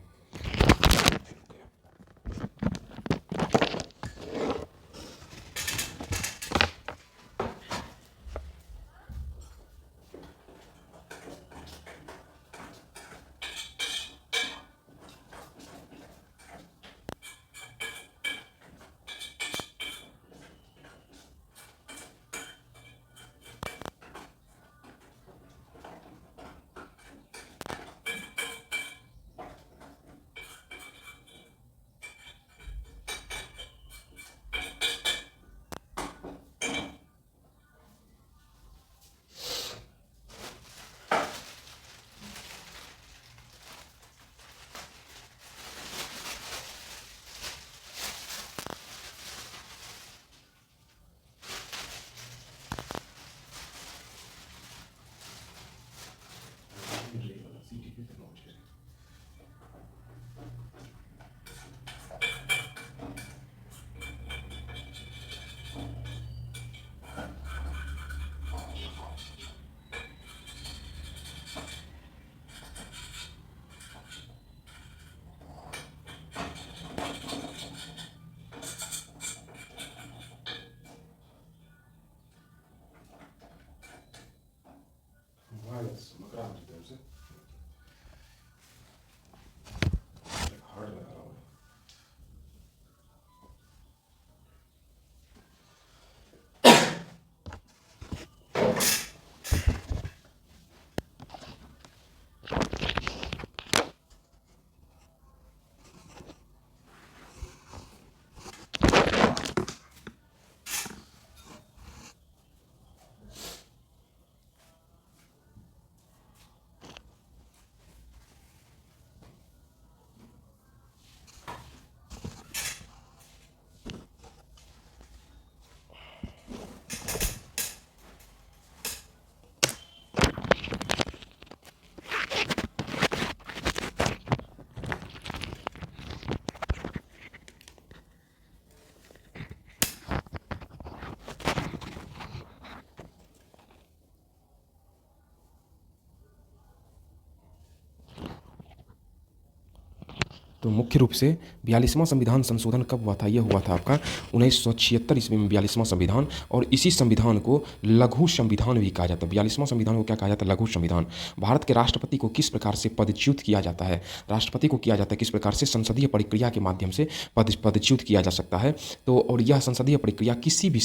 तो मुख्य रूप से 42वां संविधान संशोधन कब हुआ था? यह हुआ था आपका 1976 ईस्वी में 42वां संविधान, और इसी संविधान को लघु संविधान भी कहा जाता है। 42वां संविधान को क्या कहा जाता है? लघु संविधान। भारत के राष्ट्रपति को किस प्रकार से पदच्युत किया जाता है? राष्ट्रपति को किया जाता है किस प्रकार से? संसदीय प्रक्रिया के माध्यम से पदच्युत किया जा सकता है। तो और यह संसदीय प्रक्रिया किसी भी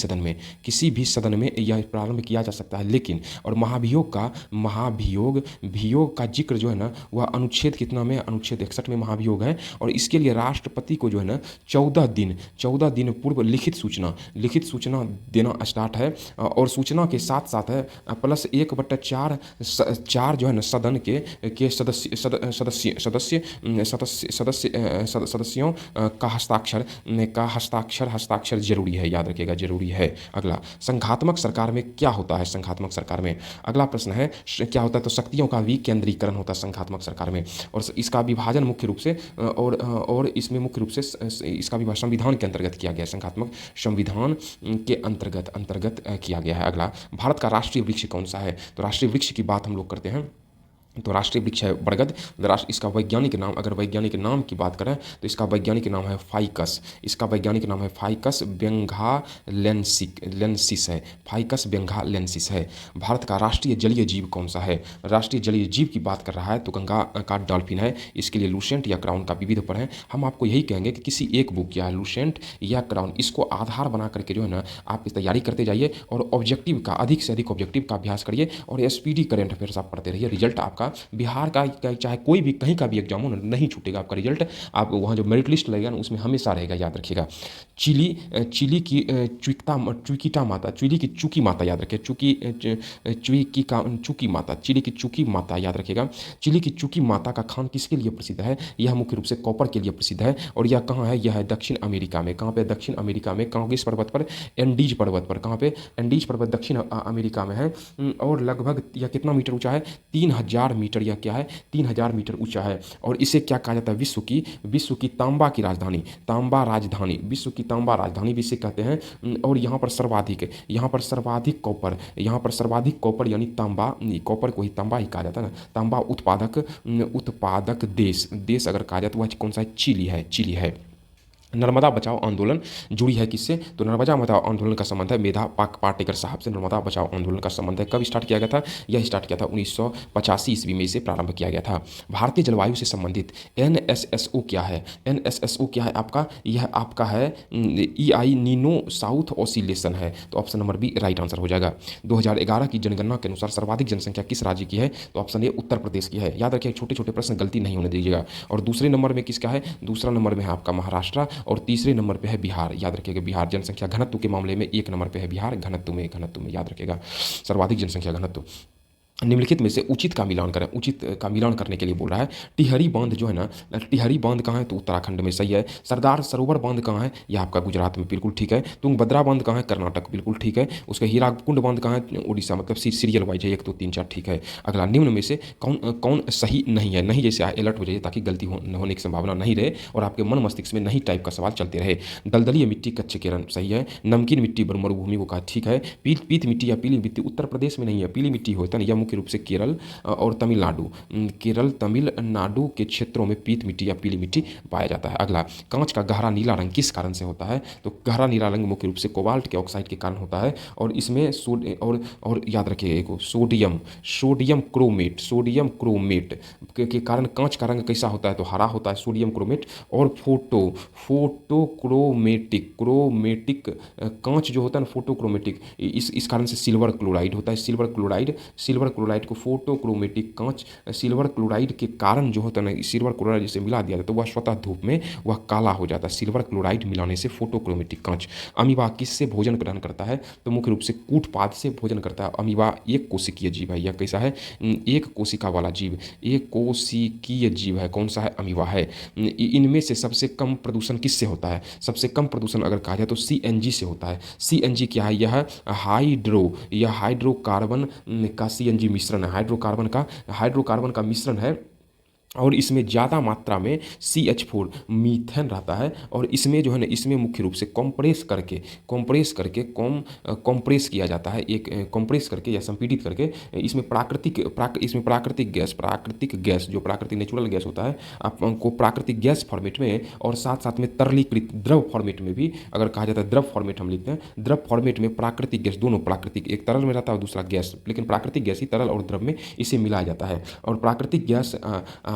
सदन में यह प्रारंभ किया जा सकता है। लेकिन और महाभियोग का जिक्र जो है ना वह अनुच्छेद कितना में? अनुच्छेद 61 में महाभियोग है। और इसके लिए राष्ट्रपति को जो है ना 14 दिन पूर्व लिखित सूचना देना स्टार्ट है। और सूचना के साथ साथ है प्लस 1/4 जो है ना सदन के सदस्यों का हस्ताक्षर जरूरी है। याद रखिएगा, जरूरी है। अगला, संघात्मक सरकार में क्या होता है? संघात्मक सरकार में अगला प्रश्न है क्या होता है? तो शक्तियों का विकेंद्रीकरण होता है संघात्मक सरकार में। और इसका विभाजन मुख्य रूप से और इसमें मुख्य रूप से इसका विभाजन संविधान के अंतर्गत किया गया है। संघात्मक संविधान के अंतर्गत किया गया है। अगला, भारत का राष्ट्रीय वृक्ष कौन सा है? तो राष्ट्रीय वृक्ष की बात हम लोग करते हैं तो राष्ट्रीय वृक्ष है बरगद। राष्ट्र इसका वैज्ञानिक नाम, अगर वैज्ञानिक नाम की बात करें तो इसका वैज्ञानिक नाम है फाइकस। इसका वैज्ञानिक नाम है फाइकस बेंगालेंसिस है। फाइकस बेंगालेंसिस है। भारत का राष्ट्रीय जलीय जीव कौन सा है? राष्ट्रीय जलीय जीव की बात कर रहा है तो गंगा का डॉल्फिन है। इसके लिए लूसेंट या क्राउन का विविध पर है। हम आपको यही कहेंगे कि किसी एक बुक या लूसेंट या क्राउन, इसको आधार बना करके जो है ना आप इस तैयारी करते जाइए और ऑब्जेक्टिव का अधिक से अधिक ऑब्जेक्टिव का अभ्यास करिए और SPD करेंट अफेयर्स आप पढ़ते रहिए। रिजल्ट आपका बिहार का चाहे कोई भी कहीं का भी एग्जाम हो, नहीं छूटेगा आपका रिजल्ट। आप वहाँ जो मेरिट लिस्ट लगेगा ना उसमें हमेशा रहेगा, याद रखिएगा। चिली की चुकीटा माता, चिली की चूकी माता, याद रखिए। चूकी माता, चिली की चूकी माता, याद रखिएगा। चिली की चूकी माता का खान किसके लिए प्रसिद्ध है? यह मुख्य रूप से कॉपर के लिए प्रसिद्ध है। और यह कहाँ है? यह है दक्षिण अमेरिका में। कहाँ पे? दक्षिण अमेरिका में। कहाँ? किस पर्वत पर? एंडीज पर्वत पर। कहाँ पे? एंडीज पर्वत दक्षिण अमेरिका में है। और लगभग यह कितना मीटर ऊंचा है? 3000 मीटर। यह क्या है? 3000 मीटर ऊंचा है। और इसे क्या कहा जाता है? विश्व की तांबा की राजधानी, तांबा राजधानी, विश्व की तांबा राजधानी भी इसे कहते हैं। और यहाँ पर सर्वाधिक कॉपर, यहाँ पर सर्वाधिक कॉपर यानी तांबा, कॉपर को ही तांबा ही कहा जाता है ना। तांबा उत्पादक देश अगर कहा जाए तो वह कौन सा है? चिली है। नर्मदा बचाओ आंदोलन जुड़ी है किससे? तो नर्मदा बचाओ आंदोलन का संबंध है मेधा पाटेकर साहब से। नर्मदा बचाओ आंदोलन का संबंध है। कब स्टार्ट किया गया था? यह स्टार्ट किया था 1985 ईस्वी में, इसे प्रारंभ किया गया था। भारतीय जलवायु से संबंधित NSSO क्या है? NSSO क्या है आपका? यह आपका है EI नीनो साउथ ऑसिलेशन है। तो option number B right answer हो जाएगा। 2011 की जनगणना के अनुसार सर्वाधिक जनसंख्या किस राज्य की है? तो ऑप्शन ए उत्तर प्रदेश की है। याद रखिए, छोटे छोटे प्रश्न गलती नहीं होने दीजिएगा। और दूसरे नंबर में किसका है? दूसरा नंबर में है आपका महाराष्ट्र और तीसरे नंबर पे है बिहार। याद रखिएगा, बिहार जनसंख्या घनत्व के मामले में 1 नंबर पे है बिहार, घनत्व में याद रखिएगा, सर्वाधिक जनसंख्या घनत्व। निम्नलिखित में से उचित का मिलान करें। उचित का मिलान करने के लिए बोल रहा है। टिहरी बांध जो है ना, टिहरी बांध कहाँ है? तो उत्तराखंड में, सही है। सरदार सरोवर बांध कहाँ है? यह आपका गुजरात में, बिल्कुल ठीक है। तुंगभद्रा बांध कहाँ है? कर्नाटक, बिल्कुल ठीक है। उसका हीराकुंड बांध कहाँ है? उड़ीसा, मतलब सीरियल वाइज है, 1 2 3 4, ठीक है। अगला, निम्न में से कौन सही नहीं है? नहीं जैसे अलर्ट हो जाइए ताकि गलती होने की संभावना नहीं रहे और आपके मन मस्तिष्क में नहीं टाइप का सवाल चलते रहे। दलदलीय मिट्टी कच्चे केरन, सही है। नमकीन मिट्टी मरुभूमि को कहा, ठीक है। पीत मिट्टी या पीली मिट्टी उत्तर प्रदेश में नहीं है, पीली मिट्टी होता है ना, मुख्य रूप से केरल और तमिलनाडु के क्षेत्रों में पीत मिट्टी या पीली मिट्टी पाया जाता है। अगला, कांच का गहरा नीला रंग किस कारण से होता है? तो गहरा नीला रंग मुख्य रूप से कोबाल्ट के ऑक्साइड के कारण होता है। और इसमें और याद रखिए एक सोडियम क्रोमेट के कारण कांच का रंग कैसा होता है? तो हरा होता है, सोडियम क्रोमेट। और क्रोमेटिक कांच जो होता है ना, फोटोक्रोमेटिक, इस कारण से सिल्वर क्लोराइड होता है। सिल्वर क्लोराइड को फोटोक्रोमेटिक कांच, सिल्वर क्लोराइड के कारण जो होता है ना, सिल्वर क्लोराइड जिसे मिला दिया जाता है तो वह स्वतः धूप में वह काला हो जाता है। सिल्वर क्लोराइड मिलाने से फोटोक्रोमेटिक कांच। अमीबा किससे भोजन ग्रहण करता है? तो मुख्य रूप से कूटपाद से भोजन करता है। अमीबा एक कोशिकीय जीव है। यह कैसा है? एक कोशिका वाला जीव, एक कोशिकीय जीव है। कौन सा है? अमीबा है। इनमें से सबसे कम प्रदूषण किससे होता है? सबसे कम प्रदूषण अगर कहा जाए तो CNG से होता है। CNG क्या है? यह हाइड्रोकार्बन का CNG मिश्रण है। हाइड्रोकार्बन का मिश्रण है और इसमें ज़्यादा मात्रा में CH4 मीथेन रहता है। और इसमें जो है ना, इसमें मुख्य रूप से कंप्रेस किया जाता है, एक कंप्रेस करके या संपीड़ित करके इसमें प्राकृतिक गैस जो प्राकृतिक नेचुरल गैस होता है आपको प्राकृतिक गैस फॉर्मेट में और साथ साथ में तरलीकृत द्रव फॉर्मेट में भी, अगर कहा जाता है द्रव फॉर्मेट हम लिखते हैं, द्रव फॉर्मेट में प्राकृतिक गैस, दोनों प्राकृतिक, एक तरल में रहता है और दूसरा गैस, लेकिन प्राकृतिक गैस ही तरल और द्रव में इसे मिलाया जाता है। और प्राकृतिक गैस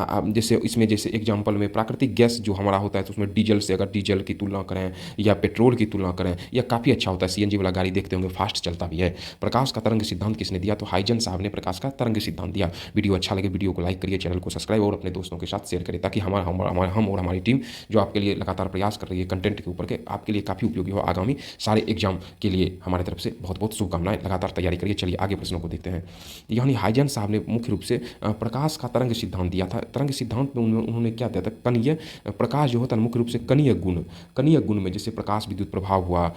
जैसे इसमें जैसे एग्जांपल में प्राकृतिक गैस जो हमारा होता है तो उसमें डीजल से, अगर डीजल की तुलना करें या पेट्रोल की तुलना करें, यह काफ़ी अच्छा होता है। CNG वाला गाड़ी देखते होंगे, फास्ट चलता भी है। प्रकाश का तरंग सिद्धांत किसने दिया? तो हाइजन साहब ने प्रकाश का तरंग सिद्धांत दिया। वीडियो अच्छा लगे वीडियो को लाइक करिए, चैनल को सब्सक्राइब और अपने दोस्तों के साथ शेयर करिए ताकि हम और हमारी टीम जो आपके लिए लगातार प्रयास कर रही है कंटेंट के ऊपर के, आपके लिए काफ़ी उपयोगी हो आगामी सारे एग्जाम के लिए। हमारे तरफ से बहुत बहुत शुभकामनाएं, लगातार तैयारी करिए। चलिए आगे प्रश्नों को देखते हैं। यानी हाइजन साहब ने मुख्य रूप से प्रकाश का तरंग सिद्धांत दिया था। तरंग सिद्धांत में उन्होंने क्या दिया था? कणीय प्रकाश जो होता है मुख्य रूप से कणीय गुण में जैसे प्रकाश विद्युत प्रभाव हुआ,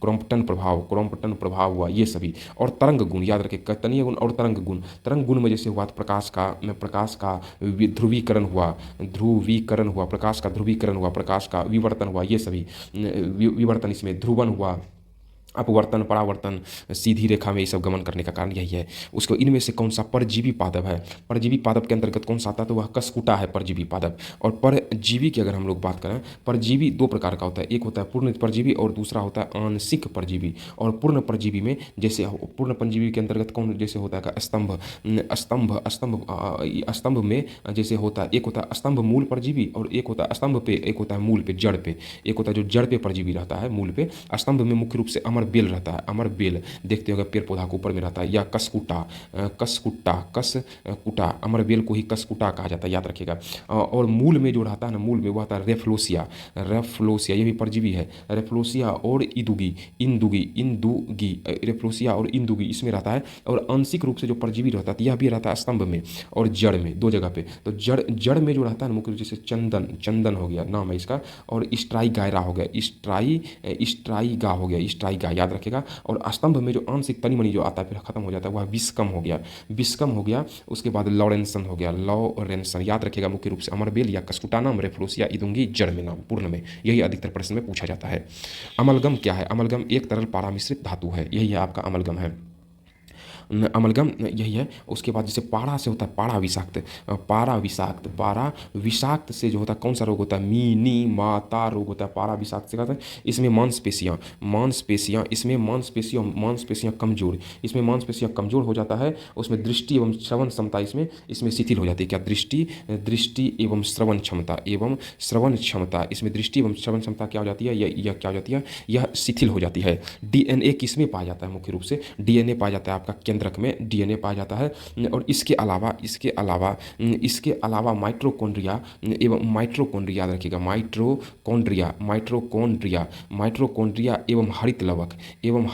क्रॉम्पटन प्रभाव हुआ, ये सभी। और तरंग गुण याद रखें, कणीय गुण और तरंग गुण में जैसे हुआ तो प्रकाश का ध्रुवीकरण हुआ, प्रकाश का ध्रुवीकरण हुआ, प्रकाश का विवर्तन हुआ, ये सभी विवर्तन, इसमें ध्रुवन हुआ, अपवर्तन, परावर्तन, सीधी रेखा में ये सब गमन करने का कारण यही है। उसको इनमें से कौन सा परजीवी पादप है? परजीवी पादप के अंतर्गत कौन सा आता है? तो वह कसकुटा है परजीवी पादप। और परजीवी की अगर हम लोग बात करें, परजीवी दो प्रकार का होता है, एक होता है पूर्ण परजीवी और दूसरा होता है आंशिक परजीवी। और पूर्ण परजीवी में जैसे पूर्ण परजीवी के अंतर्गत कौन जैसे होता है स्तंभ, स्तंभ स्तंभ स्तंभ में जैसे होता है, एक होता है स्तंभ मूल परजीवी और एक होता है स्तंभ पे, एक होता है मूल पे, जड़ पे। एक होता है जो जड़ पे परजीवी रहता है मूल पे। स्तंभ में मुख्य रूप से अमर बेल रहता है, अमर बेल देखते होंगे पेड़ पौधा के ऊपर में रहता है, या कसकुटा, कसकुटा अमर बेल को ही कसकुटा कहा जाता है, याद रखिएगा। और मूल में जो रहता है ना, मूल में वो आता है रेफ्लोसिया, रेफ्लोसिया ये भी परजीवी है। रेफ्लोसिया और इंदुगी, इंदुगी इंदुगी रेफ्लोसिया और इंदुगी इसमें रहता है। और आंशिक रूप से जो परजीवी रहता है यह भी रहता है स्तंभ में और जड़ में, दो जगह पे। तो जड़ जड़ में जो रहता है मुख्य रूप से चंदन, चंदन हो गया नाम है इसका, और स्ट्राइगायरा हो गया, स्ट्राइगा हो गया, स्ट्राइगा याद रखेगा। और स्तंभ में जो आंशिक तनी मनी जो आता है फिर खत्म हो जाता है वह विस्कम हो गया, विस्कम हो गया। उसके बाद लॉरेंसन हो गया, लॉरेंसन याद रखेगा। मुख्य रूप से अमरबेल या कसकुटानाम, रेफ्लोसिया, इदुंगी जड़ में नाम पूर्ण में, यही अधिकतर प्रश्न में पूछा जाता है। अमलगम क्या है? अमलगम एक तरल पारामिश्रित धातु है, यही है आपका अमलगम है। अमलगम यही है। उसके बाद जैसे पारा से होता है पारा विषाक्त, पारा विषाक्त, पारा विषाक्त से जो होता है कौन सा रोग होता है? मीनी माता रोग होता है पारा विषाक्त से कहते हैं। इसमें मांसपेशियाँ, मांसपेशियाँ इसमें मांसपेशियाँ कमजोर, इसमें मांसपेशियाँ कमजोर हो जाता है। उसमें दृष्टि एवं श्रवण क्षमता इसमें इसमें शिथिल हो जाती है। क्या? दृष्टि एवं श्रवण क्षमता, एवं श्रवण क्षमता इसमें दृष्टि एवं श्रवण क्षमता क्या हो जाती है? यह क्या हो जाती है? यह शिथिल हो जाती है। डीएनए किसमें पाया जाता है? मुख्य रूप से डीएनए पाया जाता है आपका केंद्रक में, डीएनए पाया जाता है। और इसके अलावा माइट्रोकॉन्ड्रिया एवं माइट्रोकॉन्ड्रिया याद रखिएगा, माइट्रोकॉन्ड्रिया एवं हरित लवक, एवं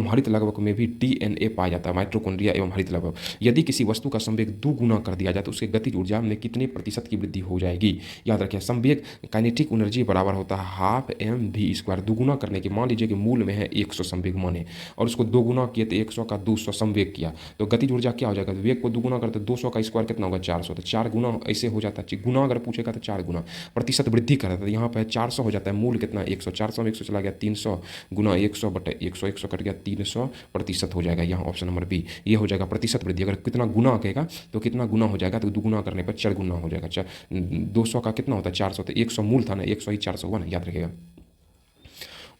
हरित लवक में भी डीएनए पाया जाता है, माइट्रोकॉन्ड्रिया एवं हरित लवक। यदि किसी वस्तु का संवेग दुगुना कर दिया जाए तो उसके गतिज ऊर्जा में कितने प्रतिशत की वृद्धि हो जाएगी? याद रखिए संवेग काइनेटिक एनर्जी बराबर होता है हाफ एम वी स्क्वायर। दुगुना करने के मान लीजिए कि मूल में है 100 संवेग माने और उसको दोगुना किए तो 100 का 200 संवेग किया तो गतिज ऊर्जा क्या हो जाएगा? तो वेग को दुगुना करते 200 का स्क्वायर कितना होगा? 400। तो 4 गुना ऐसे हो जाता है, गुना अगर पूछेगा तो 4 गुना प्रतिशत वृद्धि कर देता है। यहाँ पर 400 हो जाता है, मूल कितना 100, 400 में 100 चला गया 300 गुना 100 बटे 100, 100 कट गया 300 प्रतिशत हो जाएगा। यहाँ ऑप्शन नंबर बी ये हो जाएगा प्रतिशत वृद्धि। अगर कितना गुना कहेगा तो कितना गुना हो जाएगा? तो दुगुना करने पर 4 गुना हो जाएगा। 200 का कितना होता है? 400, तो 100 मूल था ना, 100 ही 400 हुआ ना, याद रखेगा।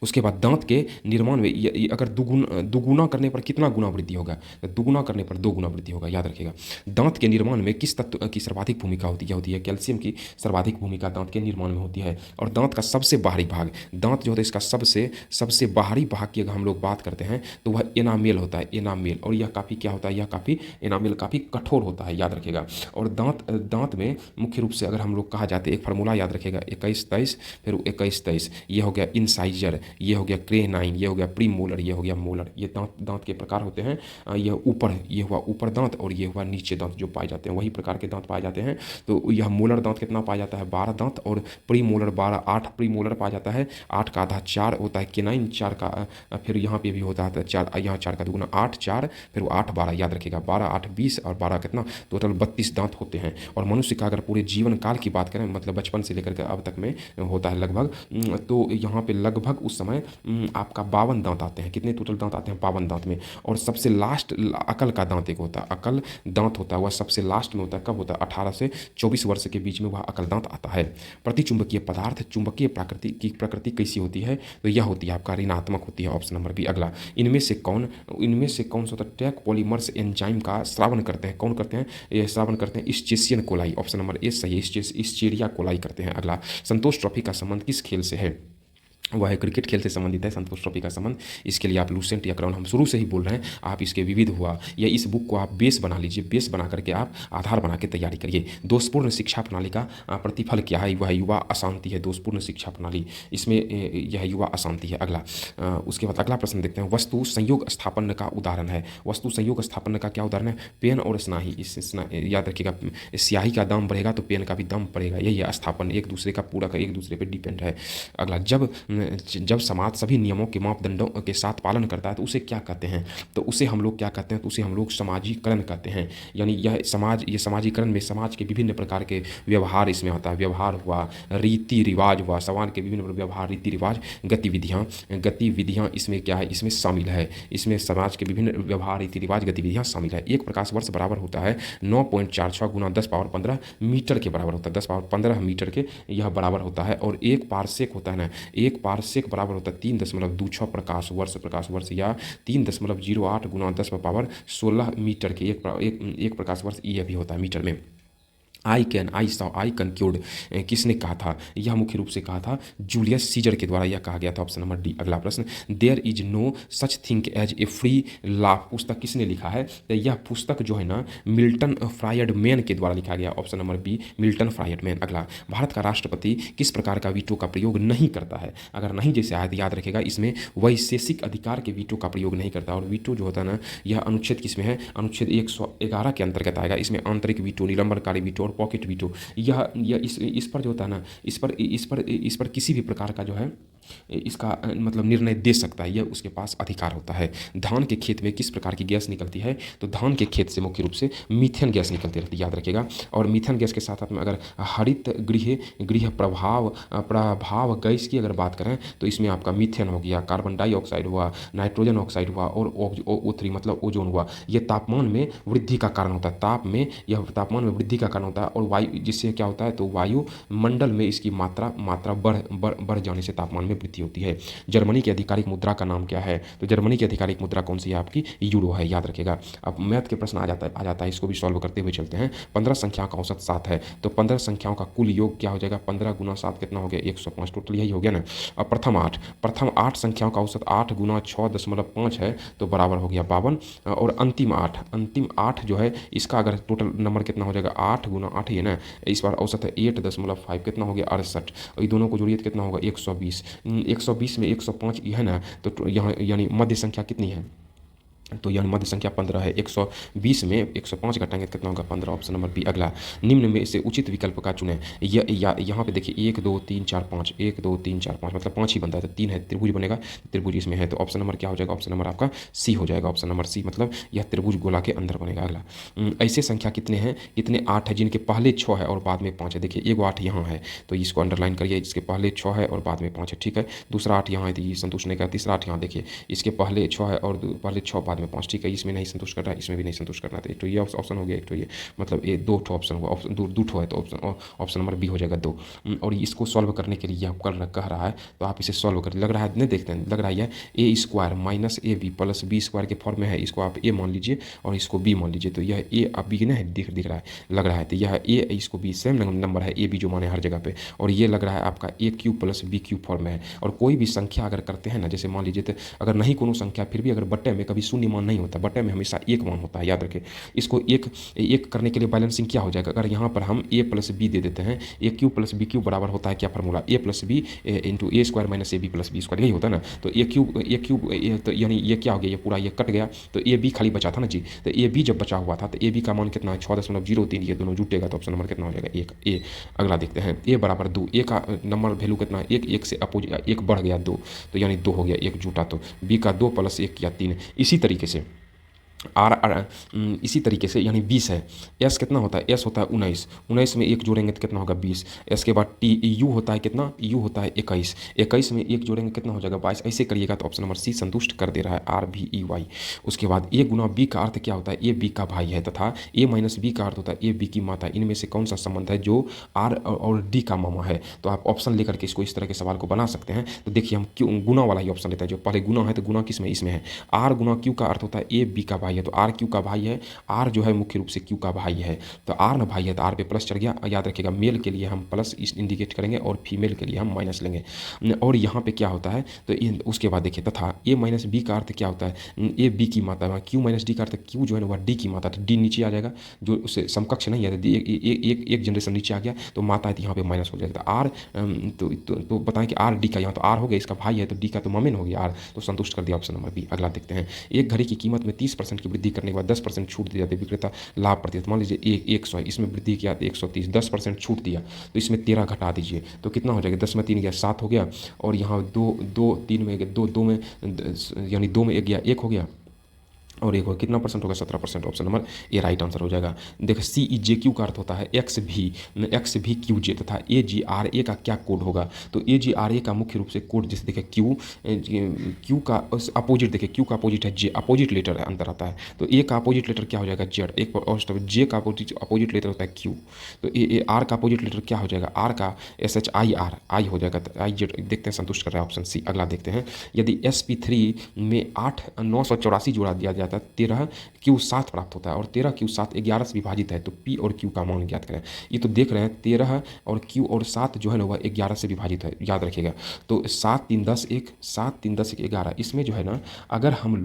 उसके बाद दांत के निर्माण में अगर दुगुना करने पर कितना गुना वृद्धि होगा? तो दुगुना करने पर 2 गुना वृद्धि होगा, याद रखिएगा। दांत के निर्माण में किस तत्व की सर्वाधिक भूमिका होती है? कैल्शियम की सर्वाधिक भूमिका दांत के निर्माण में होती है। और दांत का सबसे बाहरी भाग, दांत जो होता है इसका सबसे बाहरी भाग की अगर हम लोग बात करते हैं तो वह एनामेल होता है, एनामेल। और यह काफ़ी क्या होता है? यह काफ़ी एनामेल काफ़ी कठोर होता है, याद रखिएगा। और दांत में मुख्य रूप से अगर हम लोग कहा जाते हैं एक फार्मूला याद रखिएगा 21-23 फिर 21-23, ये हो गया इंसाइजर, ये हो गया क्रेनाइन, ये हो गया प्री मोलर, ये हो गया मोलर। ये दांत के प्रकार होते हैं। ये हुआ ऊपर दांत और ये हुआ नीचे दांत जो पाए जाते हैं, वही प्रकार के दांत पाए जाते हैं। तो यह मोलर दांत कितना पाया जाता है? 12 दांत। और प्री मोलर 12, 8 प्री मोलर पाया जाता है। 8 का आधा 4 होता है केनाइन, 4 का फिर यहाँ पे भी होता है 4, यहाँ 4 का दुगुना 8, 4 फिर वो 8 12 याद रखिएगा। 12 8 20 और 12 कितना? टोटल 32 दांत होते हैं। और मनुष्य का अगर पूरे जीवन काल की बात करें, मतलब बचपन से लेकर के अब तक में होता है लगभग, तो यहाँ पे लगभग उस समय आपका 52 दांत आते हैं। कितने टोटल दांत आते हैं? 52 दांत में। और सबसे लास्ट अकल का दांत एक होता है, अकल दांत होता है, वह सबसे लास्ट में होता है। कब होता है? 18 से 24 वर्ष के बीच में वह अकल दांत आता है। प्रतिचुंबकीय पदार्थ चुंबकीय प्रकृति कैसी होती है? तो यह होती है आपका ऋणात्मक होती है, ऑप्शन नंबर बी। अगला, इनमें से कौन सा होता है? टैक पॉलीमर्स एंजाइम का स्रावन करते हैं। कौन करते हैं? ये स्रावन करते हैं इस्चेशियन कोलाई, ऑप्शन नंबर ए सही है, इस्चेरिया कोलाई करते हैं। अगला, संतोष ट्रॉफी का संबंध किस खेल से है? वह क्रिकेट खेल से संबंधित है संतोष ट्रॉफी का संबंध। इसके लिए आप लूसेंट या क्राउन, हम शुरू से ही बोल रहे हैं, आप इसके विविध हुआ या इस बुक को आप बेस बना लीजिए, बेस बना करके आप आधार बना के तैयारी करिए। दोषपूर्ण शिक्षा प्रणाली का प्रतिफल क्या है? वह युवा अशांति है। दोषपूर्ण शिक्षा प्रणाली, इसमें यह युवा अशांति है। अगला, उसके बाद अगला प्रश्न देखते हैं, वस्तु संयोग स्थापन का उदाहरण है। वस्तु संयोग स्थापन का क्या उदाहरण है? पेन और स्नाही। याद रखिएगा, स्याही का दाम बढ़ेगा तो पेन का भी दाम बढ़ेगा, यही है स्थापन, एक दूसरे का पूरा का एक दूसरे पर डिपेंड है। अगला, जब जब समाज सभी नियमों के मापदंडों के साथ पालन करता है तो उसे क्या कहते हैं? तो उसे हम लोग क्या कहते हैं? तो उसे हम लोग समाजीकरण कहते हैं। यानी ये समाजीकरण में समाज के विभिन्न प्रकार के व्यवहार इसमें आता है। व्यवहार हुआ, रीति रिवाज हुआ, समाज के विभिन्न व्यवहार, रीति रिवाज, गतिविधियाँ इसमें क्या है? इसमें शामिल है। इसमें समाज के विभिन्न व्यवहार, रीति रिवाज, गतिविधियाँ शामिल है। एक प्रकाश वर्ष बराबर होता है 9.46 गुना 10⁻15 मीटर के बराबर होता है। 10⁻15 मीटर के यह बराबर होता है। और एक पारसेक होता है ना, एक पारसेक बराबर होता है 3.26 प्रकाश वर्ष या 3.08 गुना 10⁻16 मीटर के एक प्रकाश वर्ष यह भी होता है मीटर में। आई कंक्यूर्ड किसने कहा था? यह मुख्य रूप से कहा था जूलियस सीजर के द्वारा यह कहा गया था। Option number D. अगला प्रश्न, there is no such thing as a free laugh पुस्तक किसने लिखा है? तो यह पुस्तक जो है ना मिल्टन फ्रायडमैन के द्वारा लिखा गया। Option number B, Milton Friedman. अगला, भारत का राष्ट्रपति किस प्रकार का वीटो का प्रयोग नहीं करता है? अगर नहीं जैसे याद रखेगा, इसमें वैशेषिक अधिकार के वीटो का प्रयोग नहीं करता। और वीटो जो होता है ना, यह अनुच्छेद किसमें है? अनुच्छेद 111 के अंतर्गत आएगा। इसमें आंतरिक वीटो, निलंबनकारी वीटो और पॉकेट वीटो, यह इस पर जो होता है ना, इस पर किसी भी प्रकार का जो है इसका मतलब निर्णय दे सकता है, यह उसके पास अधिकार होता है। धान के खेत में किस प्रकार की गैस निकलती है? तो धान के खेत से मुख्य रूप से मीथेन गैस निकलती रहती है, याद रखिएगा। और मीथेन गैस के साथ साथ में अगर हरित गृह प्रभाव गैस की अगर बात करें तो इसमें आपका मीथेन हो गया, कार्बन डाइऑक्साइड हुआ, नाइट्रोजन ऑक्साइड हुआ और O3 मतलब ओजोन हुआ। यह तापमान में वृद्धि का कारण होता है। तापमान में वृद्धि का कारण होता है। और वायु, जिससे क्या होता है? तो वायुमंडल में इसकी मात्रा बढ़ जाने से तापमान में वृद्धि होती है। जर्मनी की आधिकारिक मुद्रा का नाम क्या है? तो जर्मनी की आधिकारिक मुद्रा कौन सी है? आपकी यूरो है, याद रखेगा। अब मैथ के प्रश्न आ जाता है, इसको भी सॉल्व करते हुए चलते हैं। 15 संख्याओं का औसत 7 है, तो 15 संख्याओं का कुल योग क्या हो जाएगा? 15 गुना 7 कितना हो गया? 105। टोटल यही हो गया ना। अब प्रथम 8 संख्याओं का औसत 8 गुना 6.5 है, तो बराबर हो गया 52। और अंतिम 8 जो है, इसका अगर टोटल नंबर कितना हो जाएगा? 8 गुना 8 ही है ना, इस बार औसत है 8.5, कितना हो गया? 68। और ये दोनों को जोड़िए तो कितना होगा? 120। 120 में 105 है ना, तो यहाँ यानी मध्य संख्या कितनी है? तो यानी मध्य संख्या 15 है। 120 में 105 घटाएंगे तो कितना होगा? 15। Option number B. अगला, निम्न में से उचित विकल्प का चुनें। यहाँ पे देखिए 1 2 3 4 5, 1 2 3 4 5 मतलब 5 ही बनता है, तो 3 है, त्रिभुज बनेगा, त्रिभुज इसमें है, तो ऑप्शन नंबर क्या हो जाएगा? ऑप्शन नंबर आपका सी हो जाएगा। ऑप्शन नंबर सी मतलब यह त्रिभुज गोला के अंदर बनेगा। अगला, ऐसे संख्या कितने हैं? कितने 8 है जिनके पहले 6 है और बाद में 5 है? देखिए एगो 8 यहाँ है, तो इसको अंडरलाइन करिए, इसके पहले 6 है और बाद में 5 है, ठीक है। दूसरा 8 यहाँ है, तो ये संतुष्ट नहीं करता। तीसरा 8 यहाँ देखिए, इसके पहले 6 है और पहले 6 बाद में 5, ठीक है। इसमें नहीं संतुष्ट कर रहा है, इसमें भी नहीं संतुष्ट करना, तो एक तो ये ऑप्शन हो गया, एक तो ये, मतलब ये 2 ऑप्शन हुआ। ऑप्शन दो ठो है, तो ऑप्शन नंबर बी हो जाएगा 2। और इसको सॉल्व करने के लिए आप कह रहा है, तो आप इसे सॉल्व करें। लग रहा है नहीं, देखते हैं, लग रहा है A square minus A B plus B square के फॉर्म में है। इसको आप ए मान लीजिए और इसको बी मान लीजिए, तो यह ए अब बी ना दिख रहा है, लग रहा है, तो यह ए इसको बी सेम नंबर है, ए बी जो माने हर जगह पे। और ये लग रहा है आपका A cube plus B cube form में है। और कोई भी संख्या अगर करते हैं ना, जैसे मान लीजिए, तो अगर नहीं कोनो संख्या, फिर भी अगर बट्टे में कभी शून्य मान नहीं होता, बट्टे में हमेशा एक मान होता है, याद रखें। इसको एक करने के लिए बैलेंसिंग क्या हो जाएगा? अगर यहाँ पर हम ए प्लस बी दे देते हैं, A cube plus B cube बराबर होता है क्या formula? A plus B into A square minus A B plus B square, यही होता है ना। तो ए क्यूब तो यानी ये क्या हो गया? ये पूरा ये कट गया, तो ए बी खाली बचा था ना जी। तो ए बी जब बचा हुआ था, तो ए बी का मान कितना है? 6.03। ये दोनों जुटेगा तो ऑप्शन नंबर कितना हो जाएगा? 1 ए। अगला देखते हैं, ए बराबर 2, ए का नंबर वैल्यू कितना है? 1 से अपोजिट 1 बढ़ गया 2, तो यानी 2 हो गया, 1 जुटा, तो बी का 2 प्लस 1 किया 3। इसी तरीके से इसी तरीके से यानी 20 है। एस कितना होता है? एस होता है 19 में 1 जोड़ेंगे तो कितना होगा? 20। एस के बाद टी यू होता है कितना? यू होता है 21 में 1 जोड़ेंगे कितना हो जाएगा? 22। ऐसे करिएगा तो ऑप्शन नंबर सी संतुष्ट कर दे रहा है, RBEY। उसके बाद ए गुना बी का अर्थ क्या होता है? ए बी का भाई है, तथा ए माइनस बी का अर्थ होता है ए बी की माता। इनमें से कौन सा संबंध है जो आर और डी का मामा है? तो आप ऑप्शन लेकर के इसको इस तरह के सवाल को बना सकते हैं। तो देखिए हम क्यों गुना वाला ही ऑप्शन लेते हैं, जो पहले गुना है, तो गुना किस में? इसमें है। आर गुना क्यू का अर्थ होता है ए बी का भाई है, तो आर क्यू का भाई है, आर जो है मुख्य रूप से क्यू का भाई है, तो आर ना भाई है तो आर पे प्लस चढ़ गया। याद रखिएगा, मेल के लिए हम प्लस इंडिकेट करेंगे और फीमेल के लिए हम माइनस लेंगे। और यहाँ पे क्या होता है? तो उसके बाद देखिए, तथा ए माइनस बी का अर्थ क्या होता है? ए बी की माता। क्यू माइनस डी का अर्थ, क्यू जो है ना वह डी की माता, तो डी नीचे आ जाएगा, जो उससे समकक्ष नहीं है, एक जनरेशन नीचे आ गया, तो माता है तो यहाँ पे माइनस हो जाएगा। आर तो बताएं कि आर डी का, यहाँ तो आर हो गया, इसका भाई है तो डी का तो ममेन हो गया आर, तो संतुष्ट कर दिया ऑप्शन नंबर बी। अगला देखते हैं, एक घड़ी की कीमत में 30% 10% की वृद्धि करने के बाद 10% छूट दी जाती है विक्रेता लाभ प्रतिशत। मान लीजिए 100 है, इसमें वृद्धि किया तो 130, 10% छूट दिया तो इसमें 13 घटा दीजिए तो कितना हो जाएगा, 10 में 3 गया 7 हो गया, और यहाँ 2 3 में गया 2 में यानी 2 में 1 गया 1 हो गया, और एक हो कितना परसेंट होगा, 17%। Option number A right answer हो जाएगा। देखो सी ई जे क्यू का अर्थ होता है एक्स भी क्यू जे, तथा ए जी आर ए का क्या कोड होगा, तो ए जी आर ए का मुख्य रूप से कोड जैसे देखें क्यू का अपोजिट, देखिए क्यू का अपोजिट है जे, अपोजिट लेटर अंतर आता है, तो ए का अपोजिट लेटर क्या हो जाएगा जेड, एक और जे का अपोजिट लेटर होता है क्यू, तो ए आर का अपोजिट लेटर क्या हो जाएगा, आर का एस एच आई आर आई हो जाएगा, तो आई जेड देखते हैं संतुष्ट कर रहा है ऑप्शन सी। अगला देखते हैं, यदि SP3 में 984 जोड़ा दिया जाता है 13 क्यू 7 प्राप्त होता है, और 13 क्यू 7 11 से विभाजित है, तो पी और क्यू का मान ज्ञात करें। ये तो देख रहे हैं 13 और क्यू और 7 जो है ना वह 11 से विभाजित है, याद रखिएगा। तो 7 3 10 1, 7 3 10 1 11, इसमें जो है ना अगर हम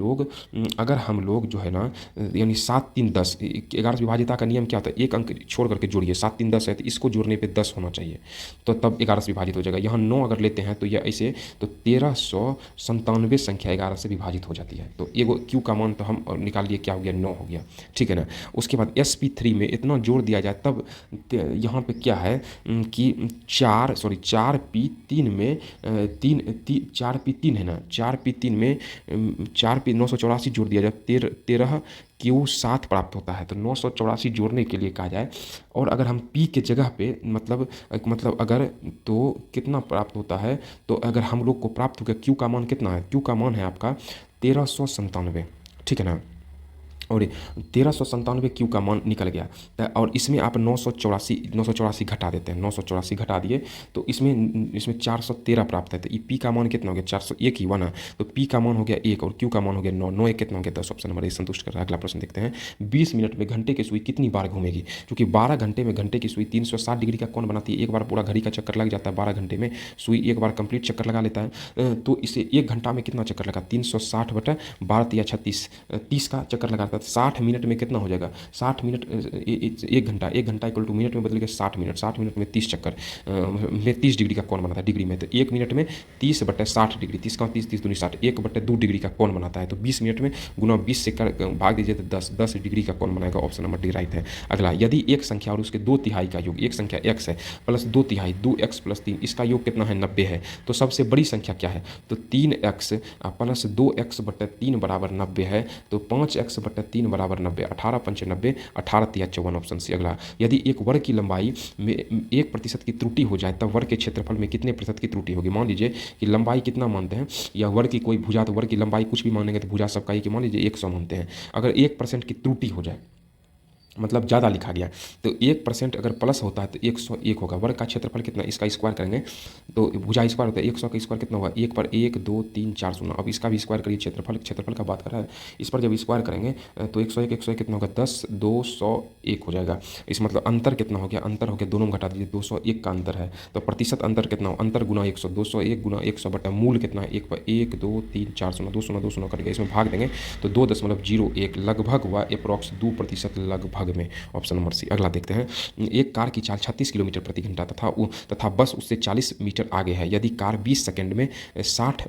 लोग जो है ना यानी 7 3 10 11 से विभाजिता का नियम क्या होता है, एक अंक छोड़ करके जोड़िए, 7 3 10 है तो इसको जोड़ने पे 10 होना चाहिए, तो तब 11 से विभाजित हो जाएगा। यहाँ 9 अगर लेते हैं तो यह ऐसे, तो 1397 संख्या 11 से विभाजित हो जाती है, तो एगो क्यू का मान तो हम निकाल लिए क्या हो गया 9 हो गया, ठीक है ना। उसके बाद SP3 में इतना जोड़ दिया जाए तब यहाँ पे क्या है कि 4P3 में 4P3 है ना, 4P3 में 4P 984 जोड़ दिया जाए 13 क्यू 7 प्राप्त होता है, तो 984 जोड़ने के लिए कहा जाए, और अगर हम P के जगह पे मतलब अगर तो कितना प्राप्त होता है, तो अगर हम लोग को प्राप्त हो गया क्यू का मान कितना है, क्यू का मान है आपका 1397, ठीक है ना, और 1397 क्यू का मान निकल गया, और इसमें आप 984 घटा देते हैं, 984 घटा दिए तो इसमें 413 प्राप्त है, तो पी का मान कितना हो गया 401 ही हुआ ना, तो पी का मान हो गया 1 और क्यू का मान हो गया 9, 9 1 कितना हो गया 10। ऑप्शन नंबर ए संतुष्ट कर रहा है। अगला प्रश्न देखते हैं, 20 मिनट में घंटे की सुई कितनी बार घूमेगी, क्योंकि 12 घंटे में घंटे की सुई 360 डिग्री का कोण बनाती है, एक बार पूरा घड़ी का चक्कर लग जाता है, 12 घंटे में सुई एक बार कंप्लीट चक्कर लगा लेता है, तो इसे 1 घंटा में कितना चक्कर लगा, 360 बटा 12 या 36 30 का चक्कर लगाता है, 60 मिनट में कितना हो जाएगा, 60 मिनट 1 घंटा इक्वल टू मिनट में बदल गया 60 मिनट, 60 मिनट में 30 चक्कर में 30 डिग्री का कोण बनाता है डिग्री में, तो 1 मिनट में 30 बटे 60 डिग्री, 30 का 30 30 दूनी 60, 1 बटे 2 डिग्री का कोण बनाता है, तो 20 मिनट में गुना 20 से कर भाग दीजिए तो 10 डिग्री का कोण बनाएगा। ऑप्शन नंबर डी राइट है। अगला, यदि एक संख्या और उसके 2/3 का योग, एक संख्या x है प्लस 2/3 2x प्लस 3, इसका योग कितना है 90 है, तो सबसे बड़ी संख्या क्या है, तो 3x प्लस 2x बटे 3 बराबर 90 है, तो 5x बटे 3 बराबर 90, 18 पंचे 90, 18 तिया 54। Option C. अगला, यदि एक वर्ग की लंबाई में 1% की त्रुटि हो जाए तब वर्ग के क्षेत्रफल में कितने प्रतिशत की त्रुटि होगी। मान लीजिए कि लंबाई कितना मानते हैं, या वर्ग की कोई भुजा, तो वर्ग की लंबाई कुछ भी मानेंगे तो भुजा सबका ही कि मान लीजिए 100 मानते हैं, अगर 1% की त्रुटि हो जाए मतलब ज़्यादा लिखा गया, तो 1% अगर प्लस होता है तो 101 होगा। वर्ग का क्षेत्रफल कितना, इसका स्क्वायर करेंगे तो भुजा स्क्वायर होता है, 100 का स्क्वायर कितना होगा, 1 पर 1 2 3 4 शून्य। अब इसका भी स्क्वायर करिए, क्षेत्रफल का बात कर रहा है, इस पर जब स्क्वायर करेंगे तो 101 कितना होगा 10 201 हो जाएगा। इस मतलब अंतर कितना हो गया, अंतर हो गया दोनों में घटा दीजिए, 201 का अंतर है, तो प्रतिशत अंतर कितना हो, अंतर गुना 100, 201 गुना 100 बटा मूल कितना है, 1 पर 1 2 3 4 शून्य, 2 शून्य कट गया, इसमें भाग देंगे तो 2.01 लगभग हुआ, अप्रॉक्स 2% लगभग में। Option number C. अगला देखते हैं, एक कार की चाल 36 किलोमीटर प्रति घंटा तथा बस उससे 40 मीटर आगे है, यदि कार 20 सेकंड में 60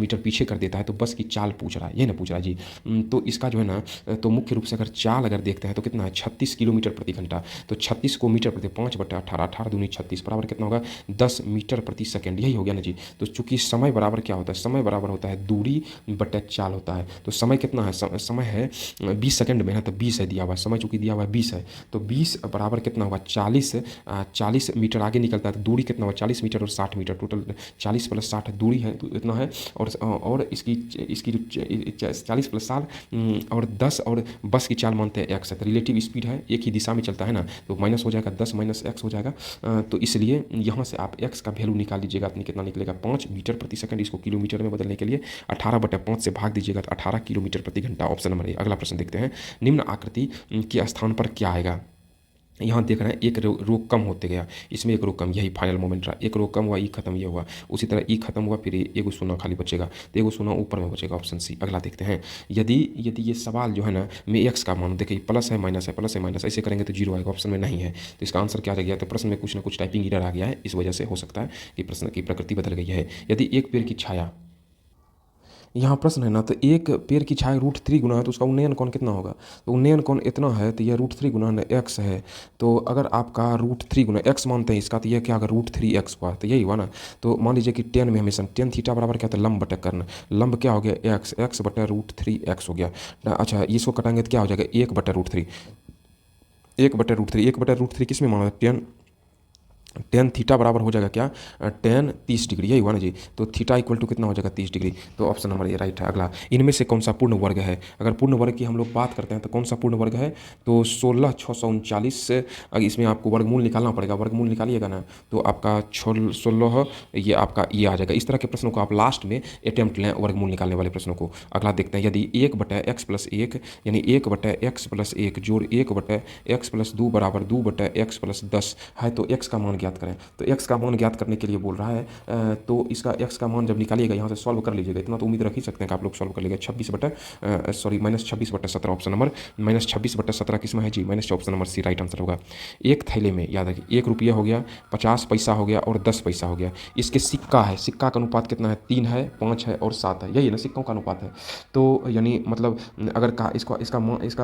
मीटर पीछे कर देता है तो बस की चाल पूछ रहा है, ये ना पूछ रहा है जी। तो इसका जो है ना, तो मुख्य रूप से अगर चाल अगर देखते हैं तो कितना है 36 किलोमीटर प्रति घंटा, तो 36 को मीटर प्रति 5 बटे 18, 18 दूनी 36 बराबर कितना होगा 10 मीटर प्रति सेकंड, यही हो गया ना जी। तो चूंकि समय बराबर क्या होता है, समय बराबर होता है दूरी बटे चाल होता है, तो समय कितना है, समय है 20 सेकंड में है तो 20 है दिया हुआ, समय चूंकि दिया हुआ है 20 है, तो 20 बराबर कितना होगा 40 मीटर आगे निकलता है, तो दूरी कितना होगा 40 मीटर और 60 मीटर, टोटल 40 प्लस 60 दूरी है तो इतना है, और इसकी 40 प्लस 60 और 10 और बस की चाल मानते हैं x है, तो रिलेटिव स्पीड है एक ही दिशा में चलता है ना, तो माइनस हो जाएगा 10 माइनस x हो जाएगा, तो इसलिए यहाँ से आप x का वैल्यू निकाल लीजिएगा, तो कितना निकलेगा 5 मीटर प्रति सेकंड, इसको किलोमीटर में बदलने के लिए 18/5 से भाग दीजिएगा तो 18 किलोमीटर प्रति घंटा। Option number A. अगला प्रश्न देखते हैं, निम्न आकृति के स्थान पर क्या आएगा। यहाँ देख रहे हैं एक रो कम होते गया, इसमें एक रो कम, यही फाइनल मोमेंट रहा, एक रो कम हुआ, ई खत्म ये हुआ, उसी तरह ई खत्म हुआ, फिर एगो शून्य खाली बचेगा, तो एगो शून्य ऊपर में बचेगा। Option C. अगला देखते हैं, यदि ये सवाल जो है ना में एक्स का मान देखिए प्लस है माइनस है, प्लस है माइनस, ऐसे करेंगे तो जीरो आएगा, ऑप्शन में नहीं है, तो इसका आंसर क्या रह गया, तो प्रश्न में कुछ ना कुछ टाइपिंग एरर आ गया है, इस वजह से हो सकता है कि प्रश्न की प्रकृति बदल गई है। यदि एक पेड़ की छाया यहाँ प्रश्न है ना, तो एक पेड़ की छाया √3 गुना है तो उसका उन्नयन कोण कितना होगा। तो उन्नयन कोण इतना है तो यह √3 गुना x है। तो अगर आपका √3 गुना x मानते हैं इसका, तो यह क्या अगर √3x हुआ तो यही हुआ ना। तो मान लीजिए कि टेन में हमेशा टेन थीटा बराबर क्या था, लंब बटे कर्ण। लंब क्या हो गया x बटे √3x हो गया। अच्छा इसको कटाएंगे तो क्या हो जाएगा 1/√3। 1/√3 1/√3 किस में माना, टेन थीटा बराबर हो जाएगा क्या, टेन 30 डिग्री, यही हुआ ना जी। तो थीटा इक्वल टू कितना हो जाएगा 30 डिग्री। तो ऑप्शन नंबर ये राइट है। अगला, इनमें से कौन सा पूर्ण वर्ग है। अगर पूर्ण वर्ग की हम लोग बात करते हैं तो कौन सा पूर्ण वर्ग है, तो 16,639 से इसमें आपको वर्गमूल निकालना पड़ेगा। वर्गमूल निकालिएगा ना तो आपका 16 ये आपका ये आ जाएगा। इस तरह के प्रश्नों को आप लास्ट में अटेम्प्ट लें, वर्गमूल निकालने वाले प्रश्नों को। अगला देखते हैं, यदि 1/x+1 यानी 1/x+1 जोड़ 1/x+2 बराबर 2/x+10 है तो x का मान ज्ञात करें। तो x का मान ज्ञात करने के लिए बोल रहा है। तो इसका x का मान जब निकालिएगा यहाँ से सॉल्व कर लीजिएगा, इतना तो उम्मीद रख ही सकते हैं कि आप लोग सॉल्व कर लीजिएगा। -26/17 ऑप्शन नंबर -26/17 किसमें है जी, minus option number C right answer होगा। एक थैले में याद रखिए 1 रुपया हो गया, 50 पैसा हो गया और 10 पैसा हो गया। इसके सिक्का है, सिक्का का अनुपात कितना है, 3 है, 5 है और 7 है, यही है ना सिक्कों का अनुपात है। तो यानी मतलब अगर कहा इसका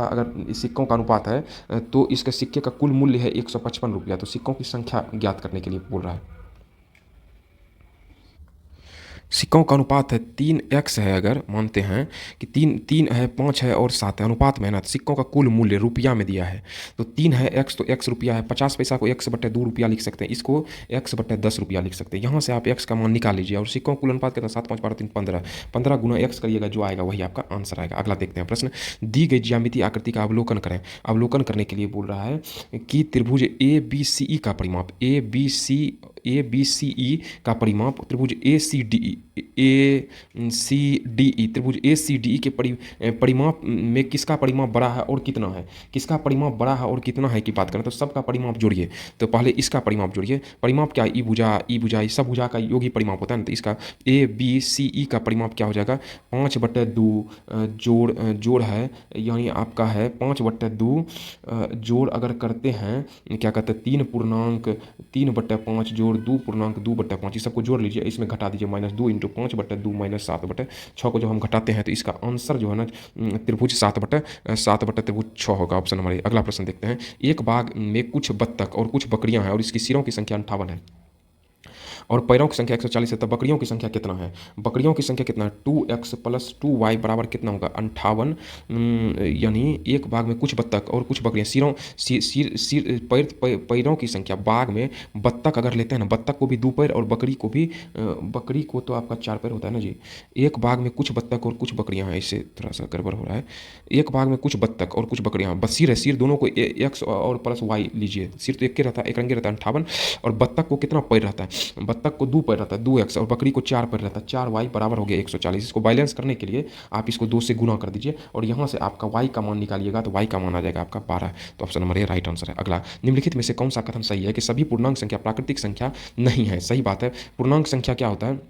अगर सिक्कों का अनुपात है तो इसके सिक्के का कुल मूल्य है 155 रुपया। तो सिक्कों की संख्या ज्ञात करने के लिए बोल रहा है। सिक्कों का अनुपात है 3x है, अगर मानते हैं कि 3 है, 5 है और 7 है, अनुपात में है ना। तो सिक्कों का कुल मूल्य रुपया में दिया है तो 3 है x तो x रुपया है। 50 पैसा को x/2 रुपया लिख सकते हैं, इसको x/10 रुपया लिख सकते हैं। यहाँ से आप x का मान निकाल लीजिए और सिक्कों का कुल अनुपात कितना, 7 5 12 3 15 15 गुना x करिएगा, जो आएगा वही आपका आंसर आएगा। अगला देखते हैं प्रश्न, दी गई ज्यामितीय आकृति का अवलोकन करें। अवलोकन करने के लिए बोल रहा है कि त्रिभुज ABCE का परिमाप ABCE का परिमाप त्रिभुज ACDE त्रिभुज ACDE के परिमाप में किसका परिमाप बड़ा है और कितना है। किसका परिमाप बड़ा है और कितना है की बात करें तो सबका परिमाप जोड़िए। तो पहले इसका परिमाप जोड़िए। परिमाप क्या, ई भुजा सब भुजा का योग ही परिमाप होता है ना। तो इसका ABCE का परिमाप क्या हो जाएगा, 5/2 जोड़ है, यानी आपका है 5/2 जोड़ अगर करते हैं क्या कहते हैं 3/5 जोड़ 2.2/5, इस सबको जोड़ लीजिए, इसमें घटा दीजिए -2 × 5/2 -7/6 को जब हम घटाते हैं तो इसका आंसर जो है ना त्रिभुज 7/6 होगा, ऑप्शन नंबर ए। अगला प्रश्न देखते हैं, एक बाग में कुछ बत्तख और कुछ बकरियां हैं और इसकी सिरों की संख्या 58 है और पैरों की संख्या 140 है। तो बकरियों की संख्या कितना है, बकरियों की संख्या कितना है, 2x + 2y बराबर कितना होगा 58। यानी एक बाग में कुछ बत्तख और कुछ बकरियां, पैरों की संख्या। बाग में बत्तख अगर लेते हैं ना, बत्तख को भी 2 पैर और बकरी को तो आपका 4 पैर होता है ना जी। एक बाग में कुछ बत्तख और कुछ बकरियां हैं, इससे थोड़ा सा गड़बड़ हो रहा है। एक बाग में कुछ बत्तख और कुछ बकरियां, बस सिर है, सिर दोनों को x और +y लीजिए। सिर तो एक रहता है, एक रंगे रहता है 58 और बत्तख को कितना पैर रहता है, बत्तख को 2 पैर रहता है 2x और बकरी को 4 पैर रहता है 4y बराबर हो गया 140। इसको बैलेंस करने के लिए आप इसको 2 से गुना कर दीजिए और यहाँ से आपका y का मान निकालिएगा तो y का मान आ जाएगा आपका 12। तो option number A right answer है। अगला, निम्नलिखित में से कौन सा कथन सही है कि सभी पूर्णांक संख्या प्राकृतिक संख्या नहीं है। सही बात है। पूर्णांक संख्या क्या होता है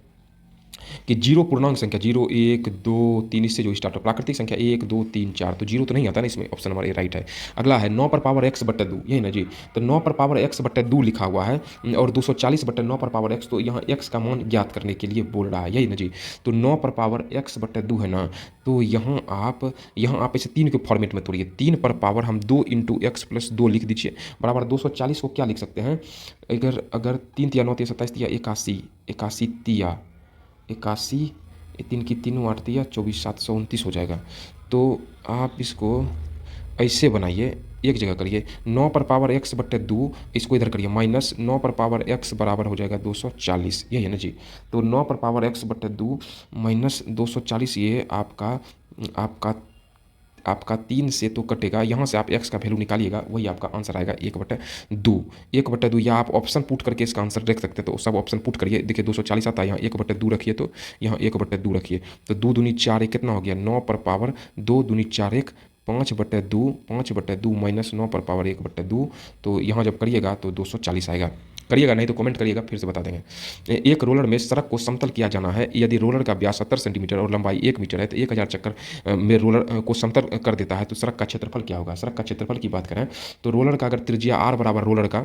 कि 0 पूर्णांक संख्या 0 1 2 3 इससे जो स्टार्ट हो, प्राकृतिक संख्या 1 2 3 4, तो 0 तो नहीं आता ना इसमें, ऑप्शन नंबर ए राइट है। अगला है 9/x/2, यही ना जी। तो 9/x/2 लिखा हुआ है और 240/9/x, तो यहाँ x का मान ज्ञात करने के लिए बोल रहा है, यही ना जी। तो 9/x/2 है ना, तो यहाँ आप इसे 3 के फॉर्मेट में तोड़िए। 3 पर पावर हम 2 × x + 2 लिख दीजिए बराबर 240 को क्या लिख सकते हैं, अगर 3 × 9 = 27 × 81 81 × 81 3 की 3 8 दिया 24 729 हो जाएगा। तो आप इसको ऐसे बनाइए, एक जगह करिए 9/x/2, इसको इधर करिए माइनस 9/x बराबर हो जाएगा 240, यही है ना जी। तो 9/x/2 माइनस 240 ये आपका 3 से तो कटेगा, यहाँ से आप x का वैल्यू निकालिएगा, वही आपका आंसर आएगा 1/2। 1/2 या आप ऑप्शन पुट करके इसका आंसर देख सकते हैं। तो सब ऑप्शन पुट करिए, देखिए 240 आता है, यहाँ 1/2 रखिए, तो यहाँ 1/2 रखिए। तो 2 दूनी 4 1 कितना हो गया, 9/2 दूनी 4 1 5/2 माइनस 9/1/2। तो यहाँ जब करिएगा तो 240 आएगा। करिएगा नहीं तो कमेंट करिएगा, फिर से बता देंगे। एक रोलर में सड़क को समतल किया जाना है। यदि रोलर का व्यास 70 सेंटीमीटर और लंबाई 1 मीटर है तो 1000 चक्कर में रोलर को समतल कर देता है तो सड़क का क्षेत्रफल क्या होगा। सड़क का क्षेत्रफल की बात करें तो रोलर का अगर त्रिज्या r बराबर रोलर का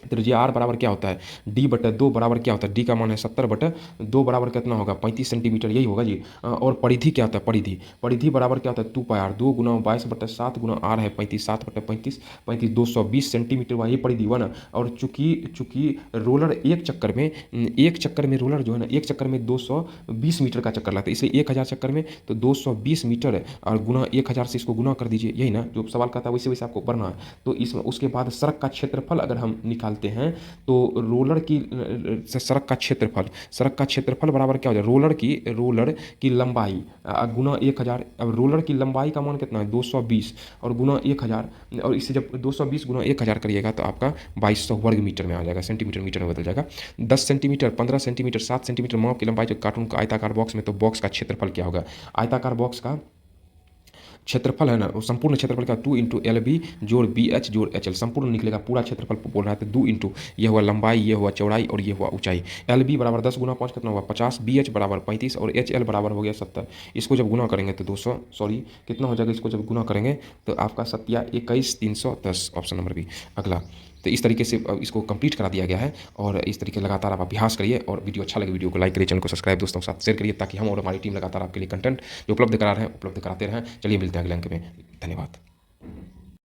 त्रिज्या आर बराबर क्या होता है, डी बटा 2 बराबर क्या होता है, डी का मान है 70 बटा 2 बराबर कितना होगा 35 सेंटीमीटर, यही होगा जी। और परिधि क्या होता है, परिधि परिधि बराबर क्या होता है 2 पाई आर, 2 गुना 22/7 गुना आर है 35, 7 बटा 35 35 220 सेंटीमीटर हुआ, ये परिधि हुआ ना। और चूंकि चूंकि रोलर एक चक्कर में रोलर जो है ना, एक चक्कर में 220 मीटर का चक्कर लगता है, इसलिए 1000 चक्कर में तो 220 मीटर और गुना 1000 से इसको गुना कर दीजिए, यही ना जो सवाल का था, वैसे वैसे आपको पढ़ना है। तो इसमें उसके बाद सड़क का क्षेत्रफल अगर हम निकालते हैं तो रोलर की सड़क का क्षेत्रफल बराबर क्या हो जाए, रोलर की लंबाई गुना 1000। अब रोलर की लंबाई का मान कितना है 220 और गुना 1000, और इससे जब 220 गुना 1000 करिएगा तो आपका 2200 वर्ग मीटर में आ जाएगा, सेंटीमीटर मीटर में बदल जाएगा। 10 सेंटीमीटर, 15 सेंटीमीटर, 7 सेंटीमीटर माप की लंबाई जो कार्टून का आयताकार बॉक्स में, तो बॉक्स का क्षेत्रफल क्या होगा, आयताकार बॉक्स का क्षेत्रफल है ना, वो संपूर्ण क्षेत्रफल का 2 इंटू एल बी जोड़ बी एच जोड़ एच एल, संपूर्ण निकलेगा, पूरा क्षेत्रफल बोल रहा है तो 2 इंटू ये हुआ लंबाई, ये हुआ चौड़ाई और ये हुआ ऊंचाई। एल बी बराबर 10 गुना 5 कितना हुआ 50, बी एच बराबर 35 और एच एल बराबर हो गया 70। इसको जब गुना करेंगे तो 200 सॉरी कितना हो जाएगा, इसको जब गुना करेंगे तो आपका 7×21 310, ऑप्शन नंबर बी अगला। तो इस तरीके से इसको कंप्लीट करा दिया गया है और इस तरीके लगातार आप अभ्यास करिए, और वीडियो अच्छा लगे वीडियो को लाइक करिए, चैनल को सब्सक्राइब दोस्तों के साथ शेयर करिए, ताकि हम और हमारी टीम लगातार आपके लिए कंटेंट जो उपलब्ध करा रहे हैं उपलब्ध कराते रहें। चलिए मिलते हैं अगले अंक में, धन्यवाद।